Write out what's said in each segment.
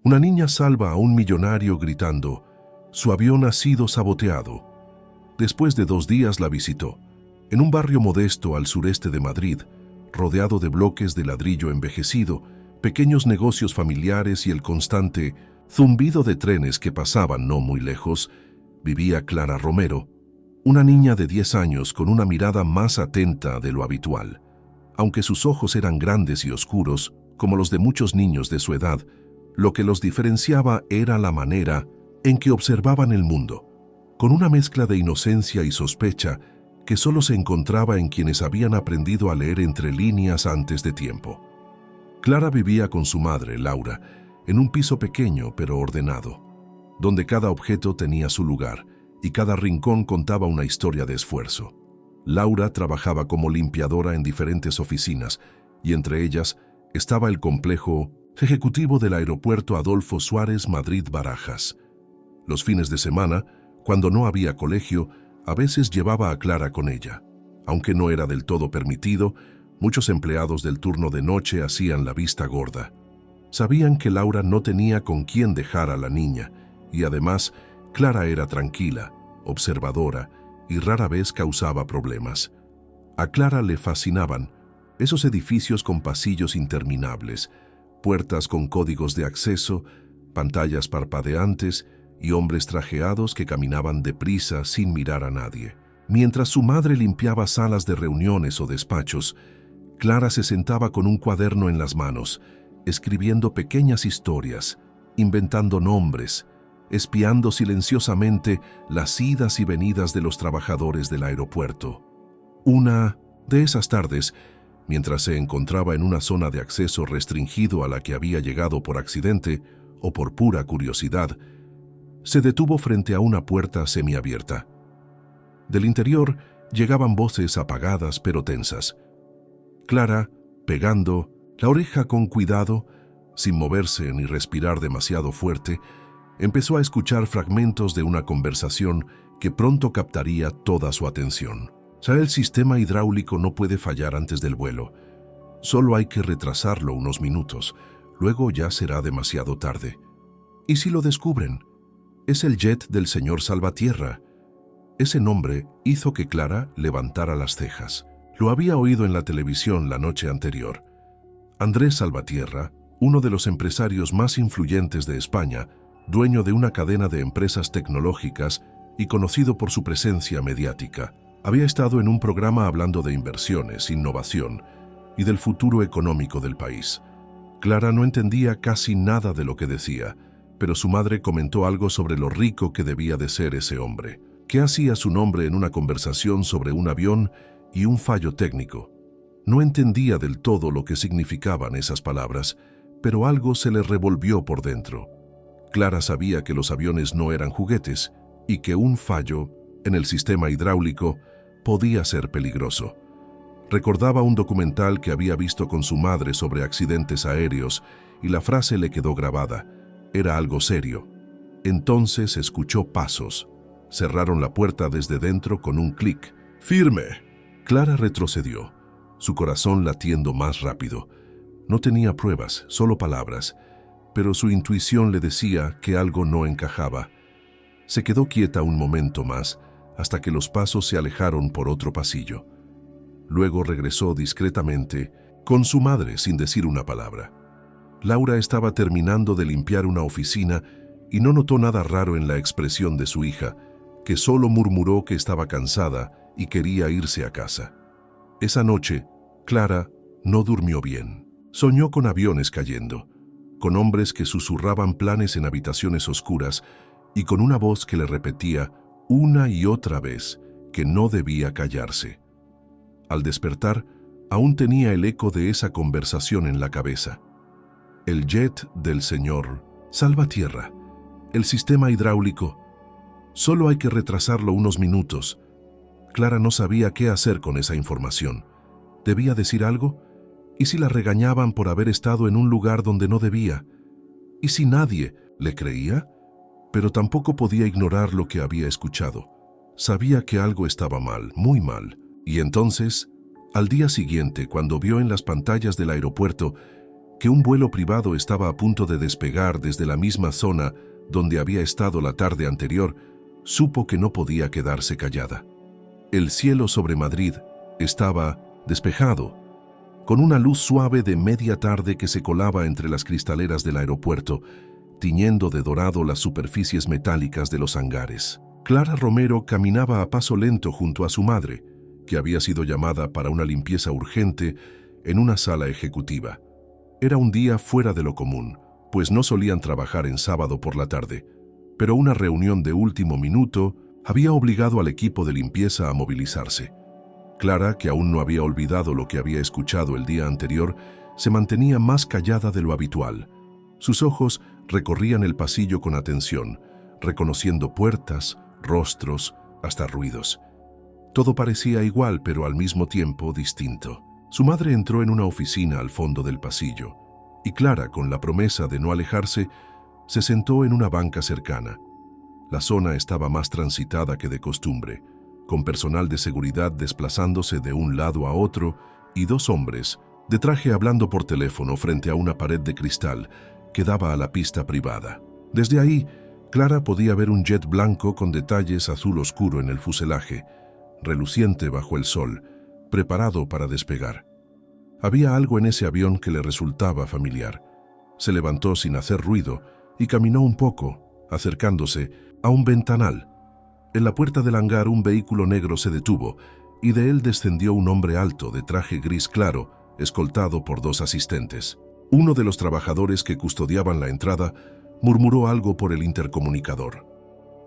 Una niña salva a un millonario gritando, su avión ha sido saboteado. Después de 2 días la visitó, en un barrio modesto al sureste de Madrid, rodeado de bloques de ladrillo envejecido, pequeños negocios familiares y el constante zumbido de trenes que pasaban no muy lejos, vivía Clara Romero, una niña de 10 años con una mirada más atenta de lo habitual. Aunque sus ojos eran grandes y oscuros, como los de muchos niños de su edad, lo que los diferenciaba era la manera en que observaban el mundo, con una mezcla de inocencia y sospecha que solo se encontraba en quienes habían aprendido a leer entre líneas antes de tiempo. Clara vivía con su madre, Laura, en un piso pequeño pero ordenado, donde cada objeto tenía su lugar y cada rincón contaba una historia de esfuerzo. Laura trabajaba como limpiadora en diferentes oficinas y entre ellas estaba el complejo ejecutivo del aeropuerto Adolfo Suárez Madrid-Barajas. Los fines de semana, cuando no había colegio, a veces llevaba a Clara con ella. Aunque no era del todo permitido, muchos empleados del turno de noche hacían la vista gorda. Sabían que Laura no tenía con quién dejar a la niña y además Clara era tranquila, observadora y rara vez causaba problemas. A Clara le fascinaban esos edificios con pasillos interminables, puertas con códigos de acceso, pantallas parpadeantes y hombres trajeados que caminaban deprisa sin mirar a nadie. Mientras su madre limpiaba salas de reuniones o despachos, Clara se sentaba con un cuaderno en las manos, escribiendo pequeñas historias, inventando nombres, espiando silenciosamente las idas y venidas de los trabajadores del aeropuerto. Una de esas tardes, mientras se encontraba en una zona de acceso restringido a la que había llegado por accidente o por pura curiosidad, se detuvo frente a una puerta semiabierta. Del interior llegaban voces apagadas pero tensas. Clara, pegando la oreja con cuidado, sin moverse ni respirar demasiado fuerte, empezó a escuchar fragmentos de una conversación que pronto captaría toda su atención. El sistema hidráulico no puede fallar antes del vuelo. Solo hay que retrasarlo unos minutos, luego ya será demasiado tarde. ¿Y si lo descubren? Es el jet del señor Salvatierra. Ese nombre hizo que Clara levantara las cejas. Lo había oído en la televisión la noche anterior. Andrés Salvatierra, uno de los empresarios más influyentes de España, dueño de una cadena de empresas tecnológicas y conocido por su presencia mediática, había estado en un programa hablando de inversiones, innovación y del futuro económico del país. Clara no entendía casi nada de lo que decía, pero su madre comentó algo sobre lo rico que debía de ser ese hombre. ¿Qué hacía su nombre en una conversación sobre un avión y un fallo técnico? No entendía del todo lo que significaban esas palabras, pero algo se le revolvió por dentro. Clara sabía que los aviones no eran juguetes y que un fallo en el sistema hidráulico podía ser peligroso. Recordaba un documental que había visto con su madre sobre accidentes aéreos y la frase le quedó grabada. Era algo serio. Entonces escuchó pasos. Cerraron la puerta desde dentro con un clic. ¡Firme! Clara retrocedió, su corazón latiendo más rápido. No tenía pruebas, solo palabras, pero su intuición le decía que algo no encajaba. Se quedó quieta un momento más, hasta que los pasos se alejaron por otro pasillo. Luego regresó discretamente, con su madre sin decir una palabra. Laura estaba terminando de limpiar una oficina y no notó nada raro en la expresión de su hija, que solo murmuró que estaba cansada y quería irse a casa. Esa noche, Clara no durmió bien. Soñó con aviones cayendo, con hombres que susurraban planes en habitaciones oscuras y con una voz que le repetía una y otra vez que no debía callarse. Al despertar, aún tenía el eco de esa conversación en la cabeza. El jet del señor Salvatierra, el sistema hidráulico. Solo hay que retrasarlo unos minutos. Clara no sabía qué hacer con esa información. ¿Debía decir algo? ¿Y si la regañaban por haber estado en un lugar donde no debía? ¿Y si nadie le creía? Pero tampoco podía ignorar lo que había escuchado. Sabía que algo estaba mal, muy mal. Y entonces, al día siguiente, cuando vio en las pantallas del aeropuerto que un vuelo privado estaba a punto de despegar desde la misma zona donde había estado la tarde anterior, supo que no podía quedarse callada. El cielo sobre Madrid estaba despejado, con una luz suave de media tarde que se colaba entre las cristaleras del aeropuerto, tiñendo de dorado las superficies metálicas de los hangares. Clara Romero caminaba a paso lento junto a su madre, que había sido llamada para una limpieza urgente en una sala ejecutiva. Era un día fuera de lo común, pues no solían trabajar en sábado por la tarde, pero una reunión de último minuto había obligado al equipo de limpieza a movilizarse. Clara, que aún no había olvidado lo que había escuchado el día anterior, se mantenía más callada de lo habitual. Sus ojos recorrían el pasillo con atención, reconociendo puertas, rostros, hasta ruidos. Todo parecía igual, pero al mismo tiempo distinto. Su madre entró en una oficina al fondo del pasillo, y Clara, con la promesa de no alejarse, se sentó en una banca cercana. La zona estaba más transitada que de costumbre, con personal de seguridad desplazándose de un lado a otro y dos hombres de traje hablando por teléfono frente a una pared de cristal que daba a la pista privada. Desde ahí, Clara podía ver un jet blanco con detalles azul oscuro en el fuselaje, reluciente bajo el sol, preparado para despegar. Había algo en ese avión que le resultaba familiar. Se levantó sin hacer ruido y caminó un poco, acercándose a un ventanal. En la puerta del hangar un vehículo negro se detuvo y de él descendió un hombre alto de traje gris claro, escoltado por dos asistentes. Uno de los trabajadores que custodiaban la entrada murmuró algo por el intercomunicador.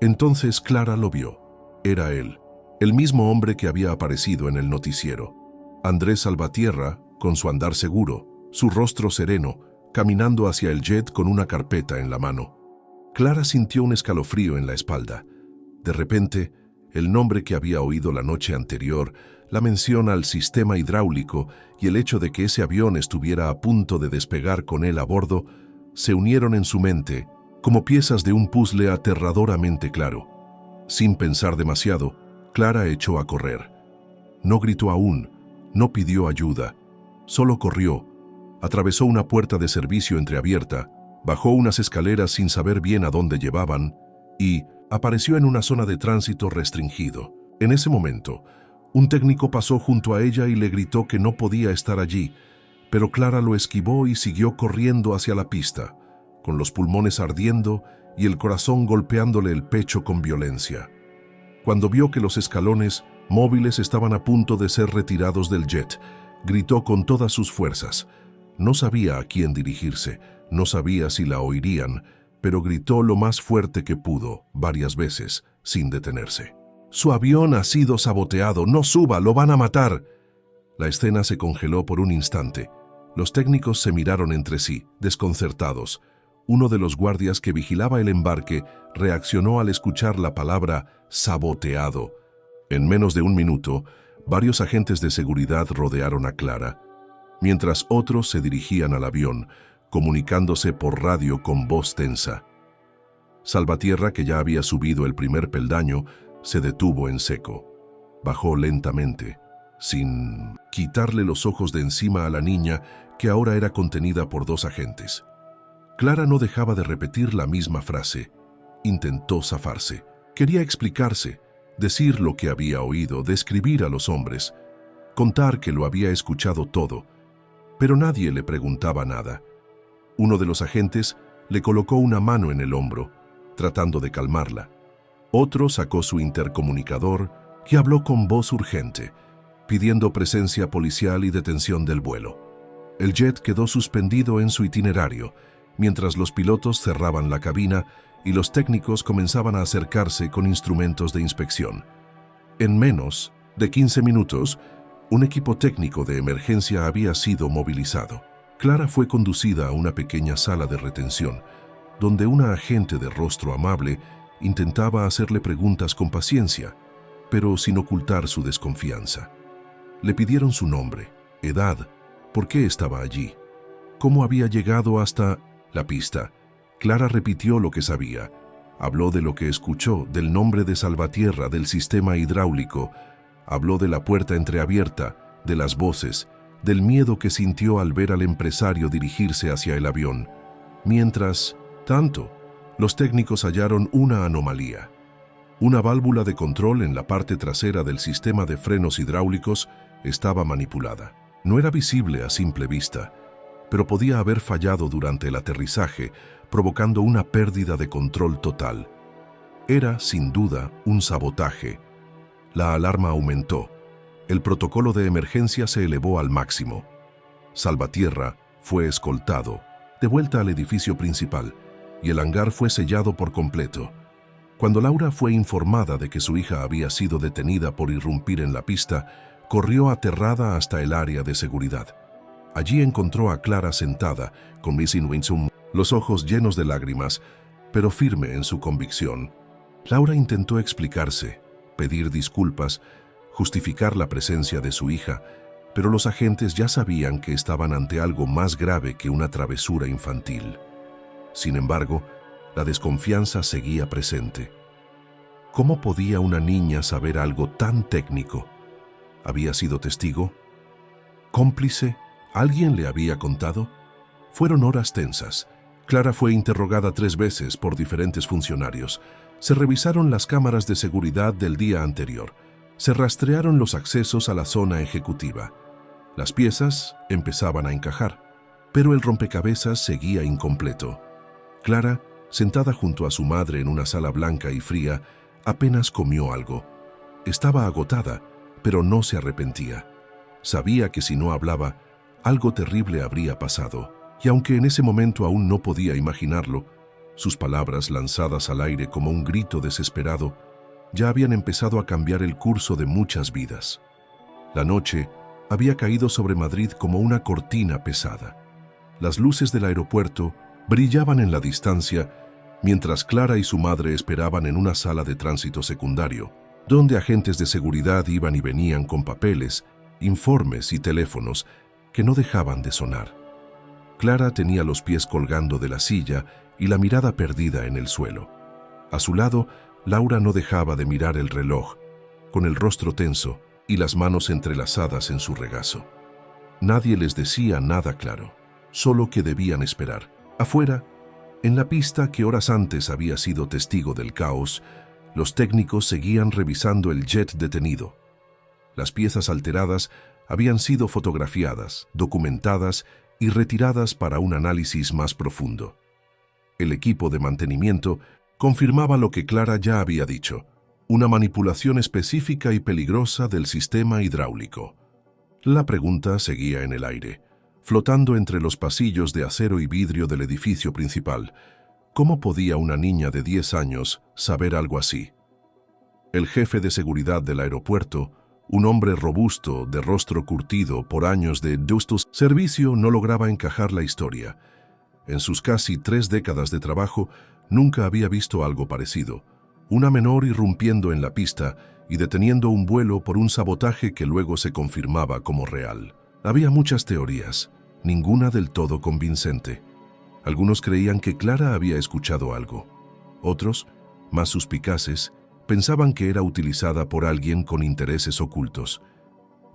Entonces Clara lo vio. Era él, el mismo hombre que había aparecido en el noticiero. Andrés Salvatierra, con su andar seguro, su rostro sereno, caminando hacia el jet con una carpeta en la mano. Clara sintió un escalofrío en la espalda. De repente, el nombre que había oído la noche anterior, la mención al sistema hidráulico y el hecho de que ese avión estuviera a punto de despegar con él a bordo, se unieron en su mente como piezas de un puzzle aterradoramente claro. Sin pensar demasiado, Clara echó a correr. No gritó aún, no pidió ayuda, solo corrió, atravesó una puerta de servicio entreabierta, bajó unas escaleras sin saber bien a dónde llevaban y apareció en una zona de tránsito restringido. En ese momento, un técnico pasó junto a ella y le gritó que no podía estar allí, pero Clara lo esquivó y siguió corriendo hacia la pista, con los pulmones ardiendo y el corazón golpeándole el pecho con violencia. Cuando vio que los escalones móviles estaban a punto de ser retirados del jet, gritó con todas sus fuerzas. No sabía a quién dirigirse, no sabía si la oirían, pero gritó lo más fuerte que pudo, varias veces, sin detenerse. «Su avión ha sido saboteado, no suba, lo van a matar». La escena se congeló por un instante. Los técnicos se miraron entre sí, desconcertados. Uno de los guardias que vigilaba el embarque reaccionó al escuchar la palabra «saboteado». En menos de un minuto, varios agentes de seguridad rodearon a Clara, mientras otros se dirigían al avión, comunicándose por radio con voz tensa. Salvatierra, que ya había subido el primer peldaño, se detuvo en seco. Bajó lentamente, sin quitarle los ojos de encima a la niña, que ahora era contenida por dos agentes. Clara no dejaba de repetir la misma frase. Intentó zafarse. Quería explicarse, decir lo que había oído, describir a los hombres, contar que lo había escuchado todo, pero nadie le preguntaba nada. Uno de los agentes le colocó una mano en el hombro, tratando de calmarla. Otro sacó su intercomunicador y habló con voz urgente, pidiendo presencia policial y detención del vuelo. El jet quedó suspendido en su itinerario, mientras los pilotos cerraban la cabina y los técnicos comenzaban a acercarse con instrumentos de inspección. En menos de 15 minutos, un equipo técnico de emergencia había sido movilizado. Clara fue conducida a una pequeña sala de retención, donde una agente de rostro amable intentaba hacerle preguntas con paciencia, pero sin ocultar su desconfianza. Le pidieron su nombre, edad, por qué estaba allí, cómo había llegado hasta la pista. Clara repitió lo que sabía. Habló de lo que escuchó, del nombre de Salvatierra, del sistema hidráulico. Habló de la puerta entreabierta, de las voces, del miedo que sintió al ver al empresario dirigirse hacia el avión. Mientras tanto, los técnicos hallaron una anomalía. Una válvula de control en la parte trasera del sistema de frenos hidráulicos estaba manipulada. No era visible a simple vista, pero podía haber fallado durante el aterrizaje, provocando una pérdida de control total. Era, sin duda, un sabotaje. La alarma aumentó. El protocolo de emergencia se elevó al máximo. Salvatierra fue escoltado, de vuelta al edificio principal, y el hangar fue sellado por completo. Cuando Laura fue informada de que su hija había sido detenida por irrumpir en la pista, corrió aterrada hasta el área de seguridad. Allí encontró a Clara sentada, con Missy Winsum, los ojos llenos de lágrimas, pero firme en su convicción. Laura intentó explicarse, pedir disculpas, justificar la presencia de su hija, pero los agentes ya sabían que estaban ante algo más grave que una travesura infantil. Sin embargo, la desconfianza seguía presente. ¿Cómo podía una niña saber algo tan técnico? ¿Había sido testigo? ¿Cómplice? ¿Alguien le había contado? Fueron horas tensas. Clara fue interrogada 3 veces por diferentes funcionarios. Se revisaron las cámaras de seguridad del día anterior. Se rastrearon los accesos a la zona ejecutiva. Las piezas empezaban a encajar, pero el rompecabezas seguía incompleto. Clara, sentada junto a su madre en una sala blanca y fría, apenas comió algo. Estaba agotada, pero no se arrepentía. Sabía que si no hablaba, algo terrible habría pasado, y aunque en ese momento aún no podía imaginarlo, sus palabras lanzadas al aire como un grito desesperado ya habían empezado a cambiar el curso de muchas vidas. La noche había caído sobre Madrid como una cortina pesada. Las luces del aeropuerto brillaban en la distancia, mientras Clara y su madre esperaban en una sala de tránsito secundario, donde agentes de seguridad iban y venían con papeles, informes y teléfonos que no dejaban de sonar. Clara tenía los pies colgando de la silla y la mirada perdida en el suelo. A su lado, Laura no dejaba de mirar el reloj, con el rostro tenso y las manos entrelazadas en su regazo. Nadie les decía nada claro, solo que debían esperar. Afuera, en la pista que horas antes había sido testigo del caos, los técnicos seguían revisando el jet detenido. Las piezas alteradas habían sido fotografiadas, documentadas y retiradas para un análisis más profundo. El equipo de mantenimiento confirmaba lo que Clara ya había dicho: una manipulación específica y peligrosa del sistema hidráulico. La pregunta seguía en el aire, flotando entre los pasillos de acero y vidrio del edificio principal. ¿Cómo podía una niña de 10 años saber algo así? El jefe de seguridad del aeropuerto, un hombre robusto, de rostro curtido por años de dudoso servicio, no lograba encajar la historia. En sus casi 3 décadas de trabajo, nunca había visto algo parecido. Una menor irrumpiendo en la pista y deteniendo un vuelo por un sabotaje que luego se confirmaba como real. Había muchas teorías, ninguna del todo convincente. Algunos creían que Clara había escuchado algo. Otros, más suspicaces, pensaban que era utilizada por alguien con intereses ocultos.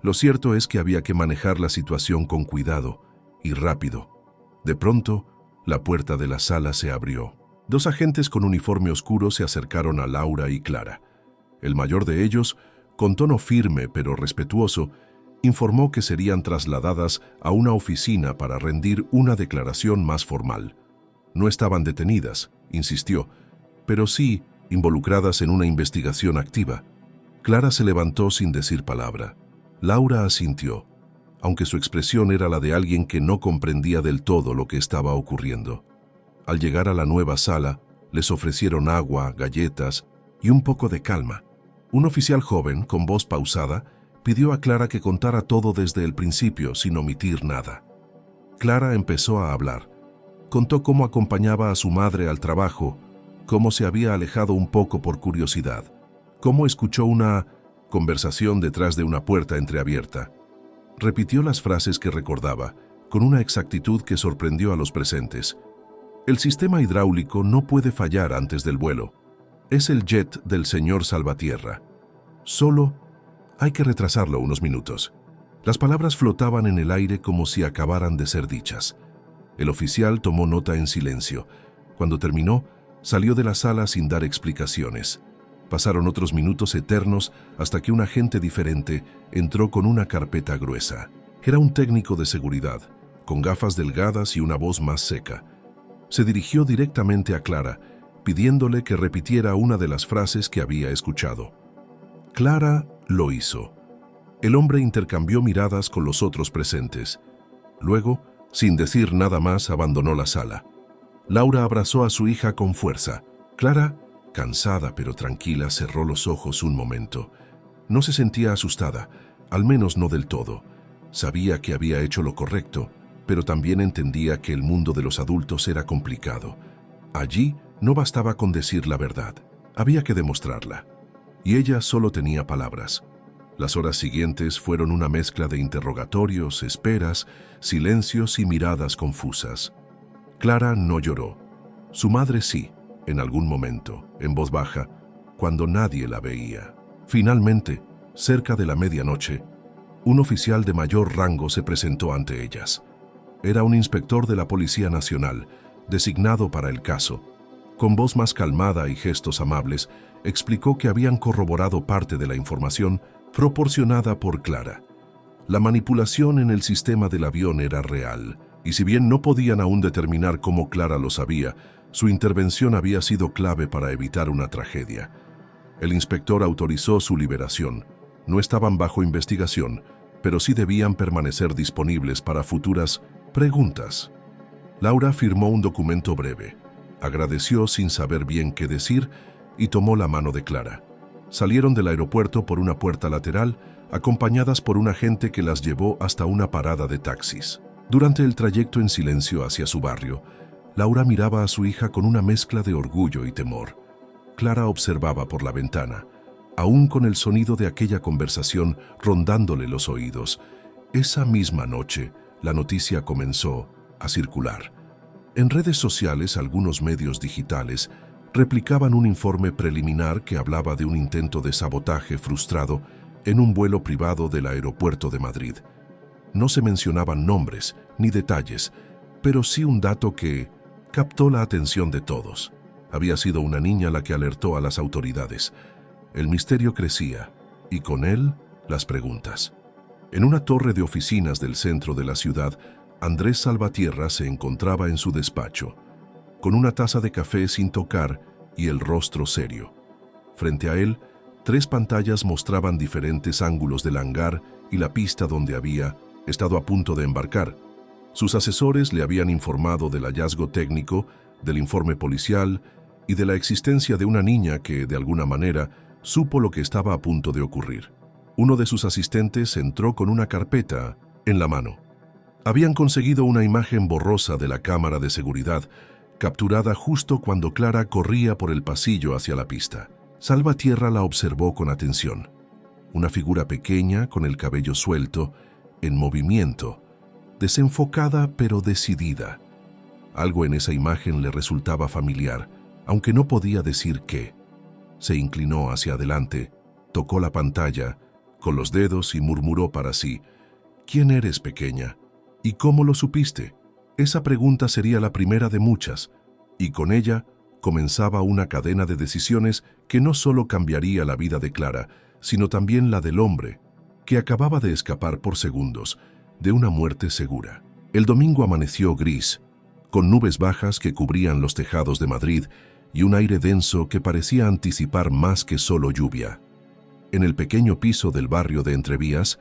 Lo cierto es que había que manejar la situación con cuidado y rápido. De pronto, la puerta de la sala se abrió. 2 agentes con uniforme oscuro se acercaron a Laura y Clara. El mayor de ellos, con tono firme pero respetuoso, informó que serían trasladadas a una oficina para rendir una declaración más formal. No estaban detenidas, insistió, pero sí involucradas en una investigación activa. Clara se levantó sin decir palabra. Laura asintió, aunque su expresión era la de alguien que no comprendía del todo lo que estaba ocurriendo. Al llegar a la nueva sala, les ofrecieron agua, galletas y un poco de calma. Un oficial joven, con voz pausada, pidió a Clara que contara todo desde el principio, sin omitir nada. Clara empezó a hablar. Contó cómo acompañaba a su madre al trabajo, cómo se había alejado un poco por curiosidad, cómo escuchó una conversación detrás de una puerta entreabierta. Repitió las frases que recordaba, con una exactitud que sorprendió a los presentes. El sistema hidráulico no puede fallar antes del vuelo. Es el jet del señor Salvatierra. Solo hay que retrasarlo unos minutos. Las palabras flotaban en el aire como si acabaran de ser dichas. El oficial tomó nota en silencio. Cuando terminó, salió de la sala sin dar explicaciones. Pasaron otros minutos eternos hasta que un agente diferente entró con una carpeta gruesa. Era un técnico de seguridad, con gafas delgadas y una voz más seca. Se dirigió directamente a Clara, pidiéndole que repitiera una de las frases que había escuchado. Clara lo hizo. El hombre intercambió miradas con los otros presentes. Luego, sin decir nada más, abandonó la sala. Laura abrazó a su hija con fuerza. Clara, cansada pero tranquila, cerró los ojos un momento. No se sentía asustada, al menos no del todo. Sabía que había hecho lo correcto, pero también entendía que el mundo de los adultos era complicado. Allí no bastaba con decir la verdad, había que demostrarla. Y ella solo tenía palabras. Las horas siguientes fueron una mezcla de interrogatorios, esperas, silencios y miradas confusas. Clara no lloró. Su madre sí, en algún momento, en voz baja, cuando nadie la veía. Finalmente, cerca de la medianoche, un oficial de mayor rango se presentó ante ellas. Era un inspector de la Policía Nacional, designado para el caso. Con voz más calmada y gestos amables, explicó que habían corroborado parte de la información proporcionada por Clara. La manipulación en el sistema del avión era real, y si bien no podían aún determinar cómo Clara lo sabía, su intervención había sido clave para evitar una tragedia. El inspector autorizó su liberación. No estaban bajo investigación, pero sí debían permanecer disponibles para futuras preguntas. Laura firmó un documento breve, agradeció sin saber bien qué decir y tomó la mano de Clara. Salieron del aeropuerto por una puerta lateral, acompañadas por un agente que las llevó hasta una parada de taxis. Durante el trayecto en silencio hacia su barrio, Laura miraba a su hija con una mezcla de orgullo y temor. Clara observaba por la ventana, aún con el sonido de aquella conversación rondándole los oídos. Esa misma noche, la noticia comenzó a circular. En redes sociales, algunos medios digitales replicaban un informe preliminar que hablaba de un intento de sabotaje frustrado en un vuelo privado del aeropuerto de Madrid. No se mencionaban nombres ni detalles, pero sí un dato que captó la atención de todos. Había sido una niña la que alertó a las autoridades. El misterio crecía, y con él, las preguntas. En una torre de oficinas del centro de la ciudad, Andrés Salvatierra se encontraba en su despacho, con una taza de café sin tocar y el rostro serio. Frente a él, 3 pantallas mostraban diferentes ángulos del hangar y la pista donde había estado a punto de embarcar. Sus asesores le habían informado del hallazgo técnico, del informe policial y de la existencia de una niña que, de alguna manera, supo lo que estaba a punto de ocurrir. Uno de sus asistentes entró con una carpeta en la mano. Habían conseguido una imagen borrosa de la cámara de seguridad, capturada justo cuando Clara corría por el pasillo hacia la pista. Salvatierra la observó con atención. Una figura pequeña, con el cabello suelto, en movimiento, desenfocada pero decidida. Algo en esa imagen le resultaba familiar, aunque no podía decir qué. Se inclinó hacia adelante, tocó la pantalla con los dedos y murmuró para sí: ¿Quién eres, pequeña? ¿Y cómo lo supiste? Esa pregunta sería la primera de muchas, y con ella comenzaba una cadena de decisiones que no solo cambiaría la vida de Clara, sino también la del hombre, que acababa de escapar por segundos de una muerte segura. El domingo amaneció gris, con nubes bajas que cubrían los tejados de Madrid y un aire denso que parecía anticipar más que solo lluvia. En el pequeño piso del barrio de Entrevías,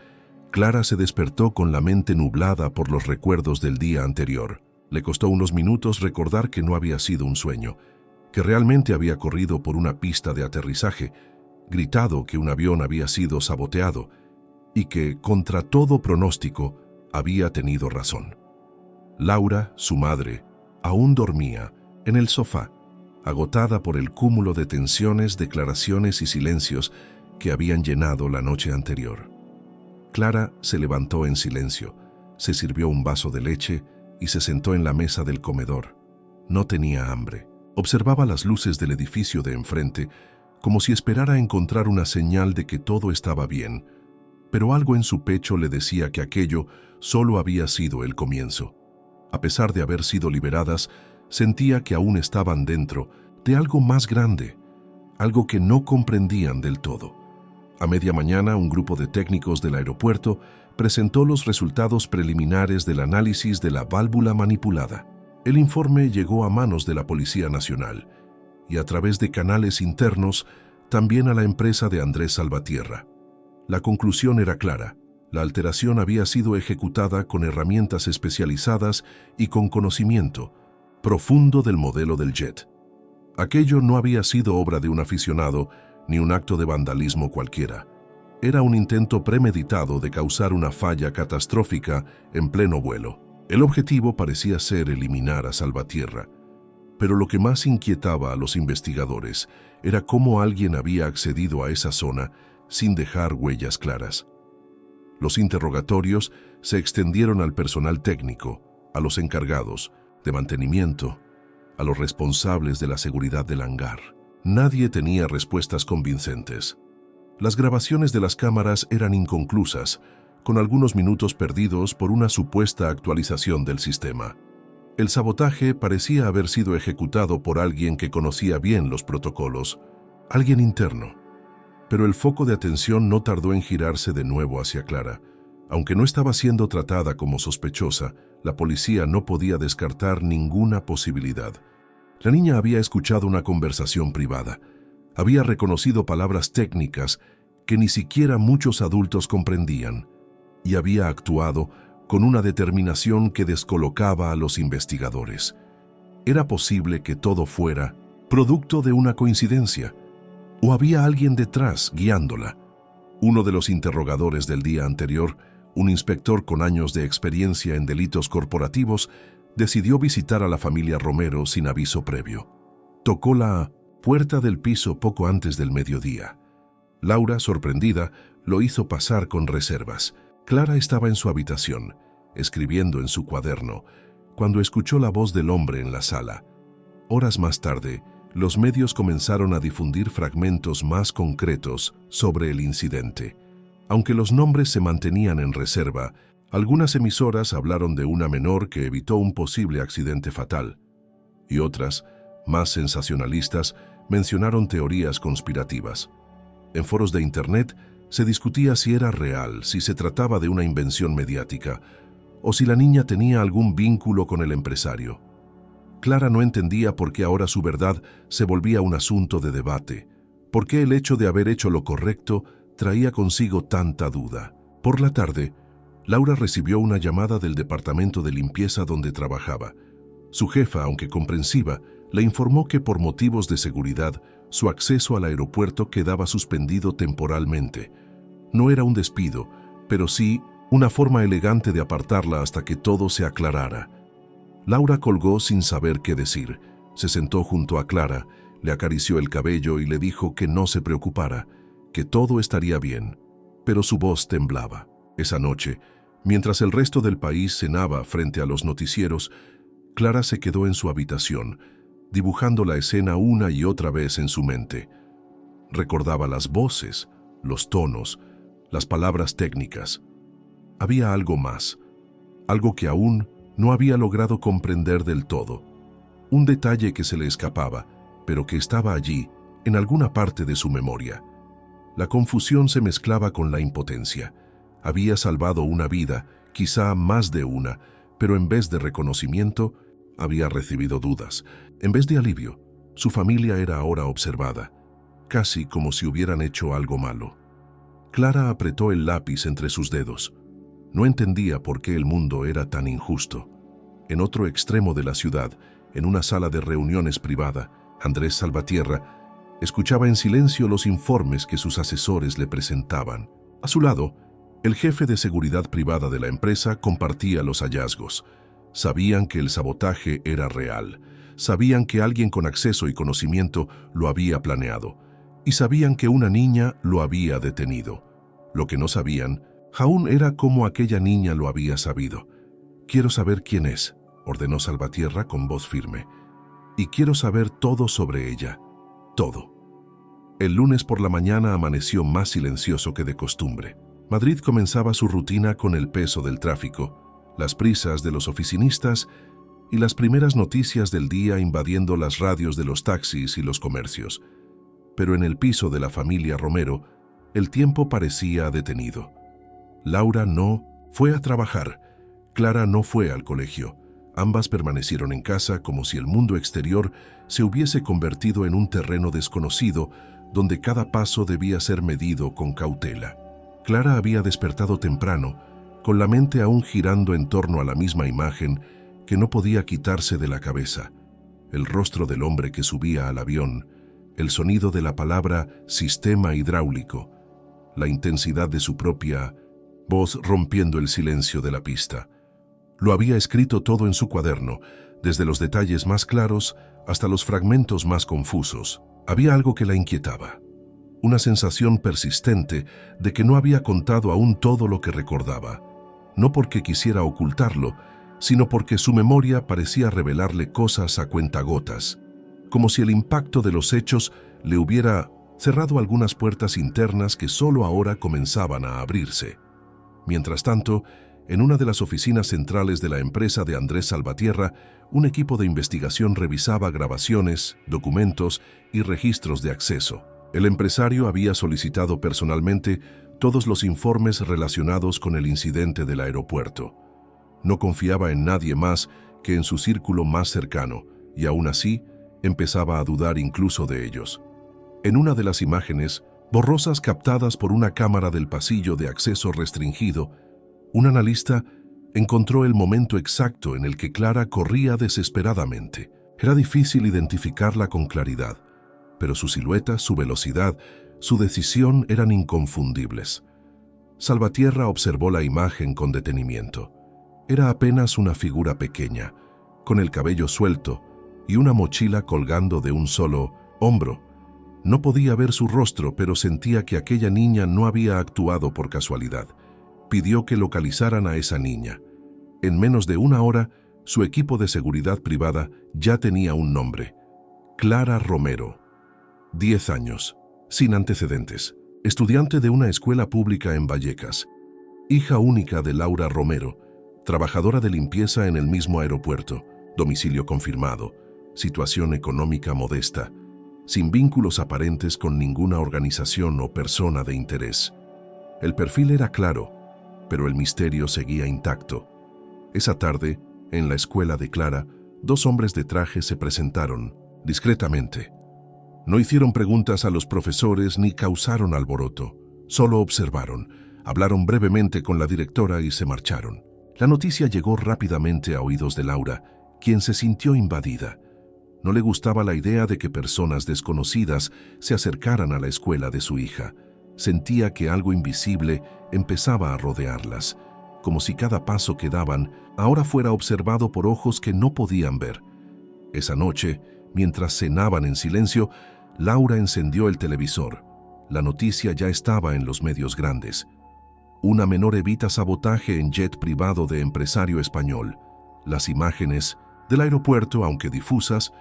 Clara se despertó con la mente nublada por los recuerdos del día anterior. Le costó unos minutos recordar que no había sido un sueño, que realmente había corrido por una pista de aterrizaje, gritado que un avión había sido saboteado y que, contra todo pronóstico, había tenido razón. Laura, su madre, aún dormía en el sofá, agotada por el cúmulo de tensiones, declaraciones y silencios que habían llenado la noche anterior. Clara se levantó en silencio, se sirvió un vaso de leche y se sentó en la mesa del comedor. No tenía hambre. Observaba las luces del edificio de enfrente como si esperara encontrar una señal de que todo estaba bien, pero algo en su pecho le decía que aquello solo había sido el comienzo. A pesar de haber sido liberadas, sentía que aún estaban dentro de algo más grande, algo que no comprendían del todo. A media mañana, un grupo de técnicos del aeropuerto presentó los resultados preliminares del análisis de la válvula manipulada. El informe llegó a manos de la Policía Nacional y a través de canales internos también a la empresa de Andrés Salvatierra. La conclusión era clara: la alteración había sido ejecutada con herramientas especializadas y con conocimiento profundo del modelo del jet. Aquello no había sido obra de un aficionado ni un acto de vandalismo cualquiera. Era un intento premeditado de causar una falla catastrófica en pleno vuelo. El objetivo parecía ser eliminar a Salvatierra, pero lo que más inquietaba a los investigadores era cómo alguien había accedido a esa zona sin dejar huellas claras. Los interrogatorios se extendieron al personal técnico, a los encargados de mantenimiento, a los responsables de la seguridad del hangar. Nadie tenía respuestas convincentes. Las grabaciones de las cámaras eran inconclusas, con algunos minutos perdidos por una supuesta actualización del sistema. El sabotaje parecía haber sido ejecutado por alguien que conocía bien los protocolos, alguien interno. Pero el foco de atención no tardó en girarse de nuevo hacia Clara. Aunque no estaba siendo tratada como sospechosa, la policía no podía descartar ninguna posibilidad. La niña había escuchado una conversación privada, había reconocido palabras técnicas que ni siquiera muchos adultos comprendían, y había actuado con una determinación que descolocaba a los investigadores. ¿Era posible que todo fuera producto de una coincidencia? ¿O había alguien detrás guiándola? Uno de los interrogadores del día anterior, un inspector con años de experiencia en delitos corporativos, decidió visitar a la familia Romero sin aviso previo. Tocó la puerta del piso poco antes del mediodía. Laura, sorprendida, lo hizo pasar con reservas. Clara estaba en su habitación, escribiendo en su cuaderno, cuando escuchó la voz del hombre en la sala. Horas más tarde, los medios comenzaron a difundir fragmentos más concretos sobre el incidente. Aunque los nombres se mantenían en reserva, algunas emisoras hablaron de una menor que evitó un posible accidente fatal, y otras, más sensacionalistas, mencionaron teorías conspirativas. En foros de Internet se discutía si era real, si se trataba de una invención mediática, o si la niña tenía algún vínculo con el empresario. Clara no entendía por qué ahora su verdad se volvía un asunto de debate, por qué el hecho de haber hecho lo correcto traía consigo tanta duda. Por la tarde, Laura recibió una llamada del departamento de limpieza donde trabajaba. Su jefa, aunque comprensiva, le informó que por motivos de seguridad, su acceso al aeropuerto quedaba suspendido temporalmente. No era un despido, pero sí una forma elegante de apartarla hasta que todo se aclarara. Laura colgó sin saber qué decir. Se sentó junto a Clara, le acarició el cabello y le dijo que no se preocupara, que todo estaría bien, pero su voz temblaba. Esa noche, mientras el resto del país cenaba frente a los noticieros, Clara se quedó en su habitación, dibujando la escena una y otra vez en su mente. Recordaba las voces, los tonos, las palabras técnicas. Había algo más, algo que aún no había logrado comprender del todo. Un detalle que se le escapaba, pero que estaba allí, en alguna parte de su memoria. La confusión se mezclaba con la impotencia. Había salvado una vida, quizá más de una, pero en vez de reconocimiento, había recibido dudas. En vez de alivio, su familia era ahora observada, casi como si hubieran hecho algo malo. Clara apretó el lápiz entre sus dedos. No entendía por qué el mundo era tan injusto. En otro extremo de la ciudad, en una sala de reuniones privada, Andrés Salvatierra escuchaba en silencio los informes que sus asesores le presentaban. A su lado, el jefe de seguridad privada de la empresa compartía los hallazgos. Sabían que el sabotaje era real. Sabían que alguien con acceso y conocimiento lo había planeado. Y sabían que una niña lo había detenido. Lo que no sabían aún era cómo aquella niña lo había sabido. «Quiero saber quién es», ordenó Salvatierra con voz firme. «Y quiero saber todo sobre ella. Todo». El lunes por la mañana amaneció más silencioso que de costumbre. Madrid comenzaba su rutina con el peso del tráfico, las prisas de los oficinistas y las primeras noticias del día invadiendo las radios de los taxis y los comercios. Pero en el piso de la familia Romero, el tiempo parecía detenido. Laura no fue a trabajar, Clara no fue al colegio. Ambas permanecieron en casa como si el mundo exterior se hubiese convertido en un terreno desconocido donde cada paso debía ser medido con cautela. Clara había despertado temprano, con la mente aún girando en torno a la misma imagen que no podía quitarse de la cabeza. El rostro del hombre que subía al avión, el sonido de la palabra sistema hidráulico, la intensidad de su propia voz rompiendo el silencio de la pista. Lo había escrito todo en su cuaderno, desde los detalles más claros hasta los fragmentos más confusos. Había algo que la inquietaba, una sensación persistente de que no había contado aún todo lo que recordaba, no porque quisiera ocultarlo, sino porque su memoria parecía revelarle cosas a cuentagotas, como si el impacto de los hechos le hubiera cerrado algunas puertas internas que solo ahora comenzaban a abrirse. Mientras tanto, en una de las oficinas centrales de la empresa de Andrés Salvatierra, un equipo de investigación revisaba grabaciones, documentos y registros de acceso. El empresario había solicitado personalmente todos los informes relacionados con el incidente del aeropuerto. No confiaba en nadie más que en su círculo más cercano, y aún así empezaba a dudar incluso de ellos. En una de las imágenes, borrosas captadas por una cámara del pasillo de acceso restringido, un analista encontró el momento exacto en el que Clara corría desesperadamente. Era difícil identificarla con claridad, pero su silueta, su velocidad, su decisión eran inconfundibles. Salvatierra observó la imagen con detenimiento. Era apenas una figura pequeña, con el cabello suelto y una mochila colgando de un solo hombro. No podía ver su rostro, pero sentía que aquella niña no había actuado por casualidad. Pidió que localizaran a esa niña. En menos de una hora, su equipo de seguridad privada ya tenía un nombre: Clara Romero. 10 años, sin antecedentes, estudiante de una escuela pública en Vallecas, hija única de Laura Romero, trabajadora de limpieza en el mismo aeropuerto, domicilio confirmado, situación económica modesta, sin vínculos aparentes con ninguna organización o persona de interés. El perfil era claro, pero el misterio seguía intacto. Esa tarde, en la escuela de Clara, 2 hombres de traje se presentaron, discretamente. No hicieron preguntas a los profesores ni causaron alboroto, solo observaron, hablaron brevemente con la directora y se marcharon. La noticia llegó rápidamente a oídos de Laura, quien se sintió invadida. No le gustaba la idea de que personas desconocidas se acercaran a la escuela de su hija. Sentía que algo invisible empezaba a rodearlas, como si cada paso que daban ahora fuera observado por ojos que no podían ver. Esa noche, mientras cenaban en silencio, Laura encendió el televisor. La noticia ya estaba en los medios grandes. Una menor evita sabotaje en jet privado de empresario español. Las imágenes del aeropuerto, aunque difusas,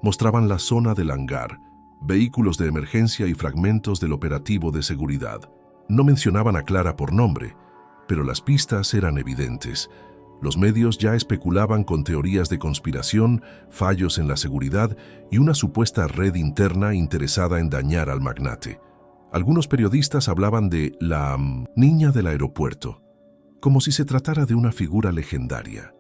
mostraban la zona del hangar, vehículos de emergencia y fragmentos del operativo de seguridad. No mencionaban a Clara por nombre, pero las pistas eran evidentes. Los medios ya especulaban con teorías de conspiración, fallos en la seguridad y una supuesta red interna interesada en dañar al magnate. Algunos periodistas hablaban de la niña del aeropuerto, como si se tratara de una figura legendaria.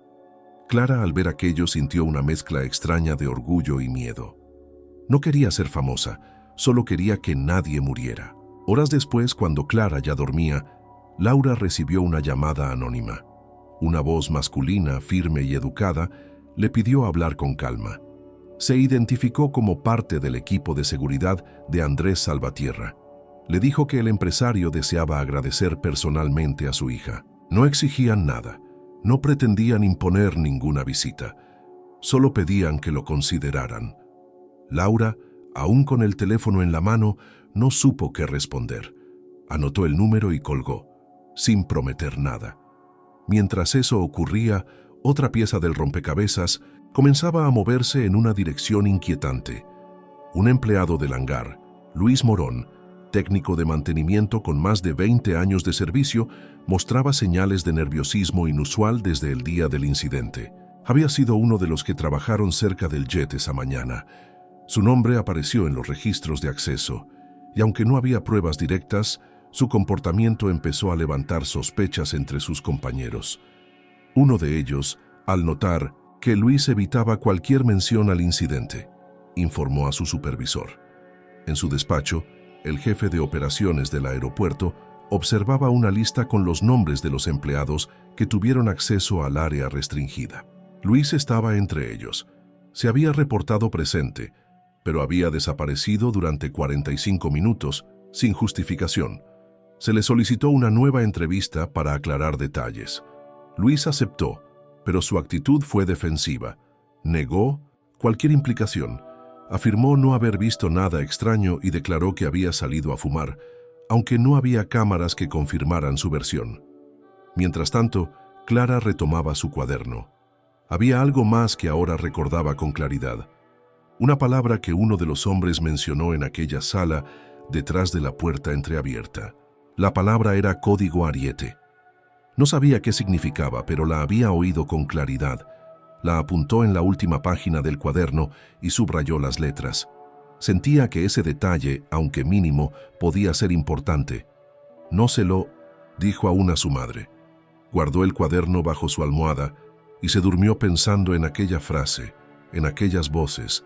Clara, al ver aquello, sintió una mezcla extraña de orgullo y miedo. No quería ser famosa, solo quería que nadie muriera. Horas después, cuando Clara ya dormía, Laura recibió una llamada anónima. Una voz masculina, firme y educada, le pidió hablar con calma. Se identificó como parte del equipo de seguridad de Andrés Salvatierra. Le dijo que el empresario deseaba agradecer personalmente a su hija. No exigían nada, no pretendían imponer ninguna visita, solo pedían que lo consideraran. Laura, aún con el teléfono en la mano, no supo qué responder. Anotó el número y colgó, sin prometer nada. Mientras eso ocurría, otra pieza del rompecabezas comenzaba a moverse en una dirección inquietante. Un empleado del hangar, Luis Morón, técnico de mantenimiento con más de 20 años de servicio, mostraba señales de nerviosismo inusual desde el día del incidente. Había sido uno de los que trabajaron cerca del jet esa mañana. Su nombre apareció en los registros de acceso, y aunque no había pruebas directas, su comportamiento empezó a levantar sospechas entre sus compañeros. Uno de ellos, al notar que Luis evitaba cualquier mención al incidente, informó a su supervisor. En su despacho, el jefe de operaciones del aeropuerto observaba una lista con los nombres de los empleados que tuvieron acceso al área restringida. Luis estaba entre ellos. Se había reportado presente, pero había desaparecido durante 45 minutos, sin justificación. Se le solicitó una nueva entrevista para aclarar detalles. Luis aceptó, pero su actitud fue defensiva. Negó cualquier implicación. Afirmó no haber visto nada extraño y declaró que había salido a fumar, aunque no había cámaras que confirmaran su versión. Mientras tanto, Clara retomaba su cuaderno. Había algo más que ahora recordaba con claridad. Una palabra que uno de los hombres mencionó en aquella sala detrás de la puerta entreabierta. La palabra era código Ariete. No sabía qué significaba, pero la había oído con claridad. La apuntó en la última página del cuaderno y subrayó las letras. Sentía que ese detalle, aunque mínimo, podía ser importante. No se lo dijo aún a su madre. Guardó el cuaderno bajo su almohada y se durmió pensando en aquella frase, en aquellas voces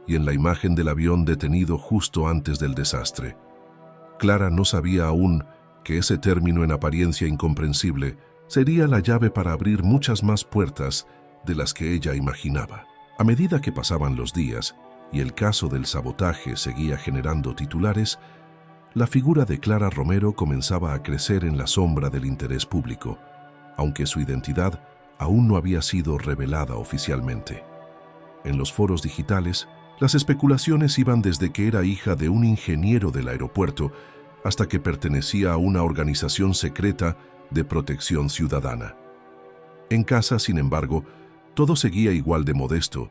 y en la imagen del avión detenido justo antes del desastre. Clara no sabía aún que ese término en apariencia incomprensible sería la llave para abrir muchas más puertas de las que ella imaginaba. A medida que pasaban los días y el caso del sabotaje seguía generando titulares, la figura de Clara Romero comenzaba a crecer en la sombra del interés público, aunque su identidad aún no había sido revelada oficialmente. En los foros digitales, las especulaciones iban desde que era hija de un ingeniero del aeropuerto hasta que pertenecía a una organización secreta de protección ciudadana. En casa, sin embargo, todo seguía igual de modesto,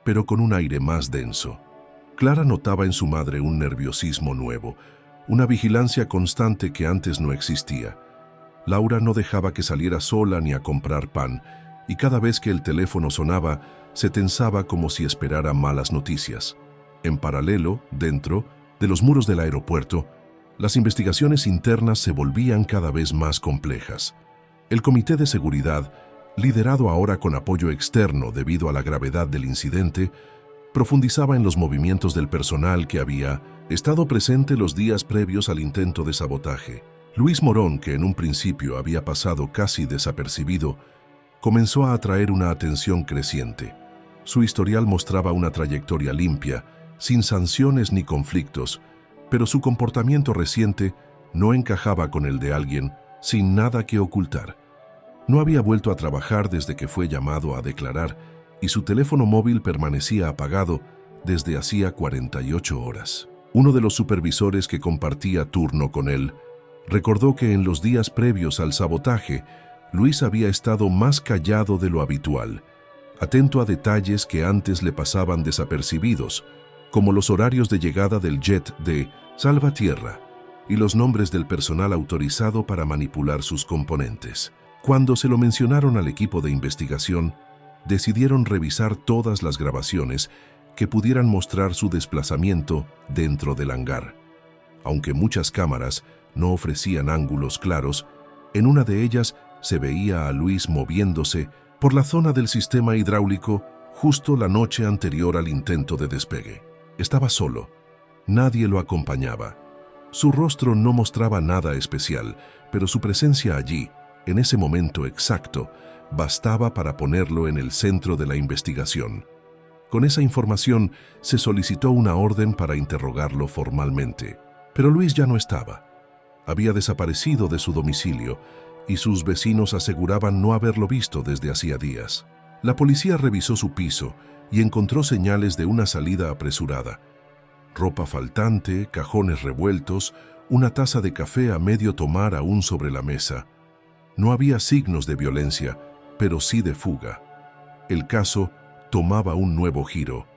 pero con un aire más denso. Clara notaba en su madre un nerviosismo nuevo, una vigilancia constante que antes no existía. Laura no dejaba que saliera sola ni a comprar pan, y cada vez que el teléfono sonaba, se tensaba como si esperara malas noticias. En paralelo, dentro de los muros del aeropuerto, las investigaciones internas se volvían cada vez más complejas. El Comité de Seguridad, liderado ahora con apoyo externo debido a la gravedad del incidente, profundizaba en los movimientos del personal que había estado presente los días previos al intento de sabotaje. Luis Morón, que en un principio había pasado casi desapercibido, comenzó a atraer una atención creciente. Su historial mostraba una trayectoria limpia, sin sanciones ni conflictos, pero su comportamiento reciente no encajaba con el de alguien sin nada que ocultar. No había vuelto a trabajar desde que fue llamado a declarar y su teléfono móvil permanecía apagado desde hacía 48 horas. Uno de los supervisores que compartía turno con él recordó que en los días previos al sabotaje, Luis había estado más callado de lo habitual, atento a detalles que antes le pasaban desapercibidos, como los horarios de llegada del jet de Salvatierra y los nombres del personal autorizado para manipular sus componentes. Cuando se lo mencionaron al equipo de investigación, decidieron revisar todas las grabaciones que pudieran mostrar su desplazamiento dentro del hangar. Aunque muchas cámaras no ofrecían ángulos claros, en una de ellas se veía a Luis moviéndose por la zona del sistema hidráulico justo la noche anterior al intento de despegue. Estaba solo. Nadie lo acompañaba. Su rostro no mostraba nada especial, pero su presencia allí, en ese momento exacto, bastaba para ponerlo en el centro de la investigación. Con esa información se solicitó una orden para interrogarlo formalmente. Pero Luis ya no estaba. Había desaparecido de su domicilio y sus vecinos aseguraban no haberlo visto desde hacía días. La policía revisó su piso y encontró señales de una salida apresurada. Ropa faltante, cajones revueltos, una taza de café a medio tomar aún sobre la mesa. No había signos de violencia, pero sí de fuga. El caso tomaba un nuevo giro.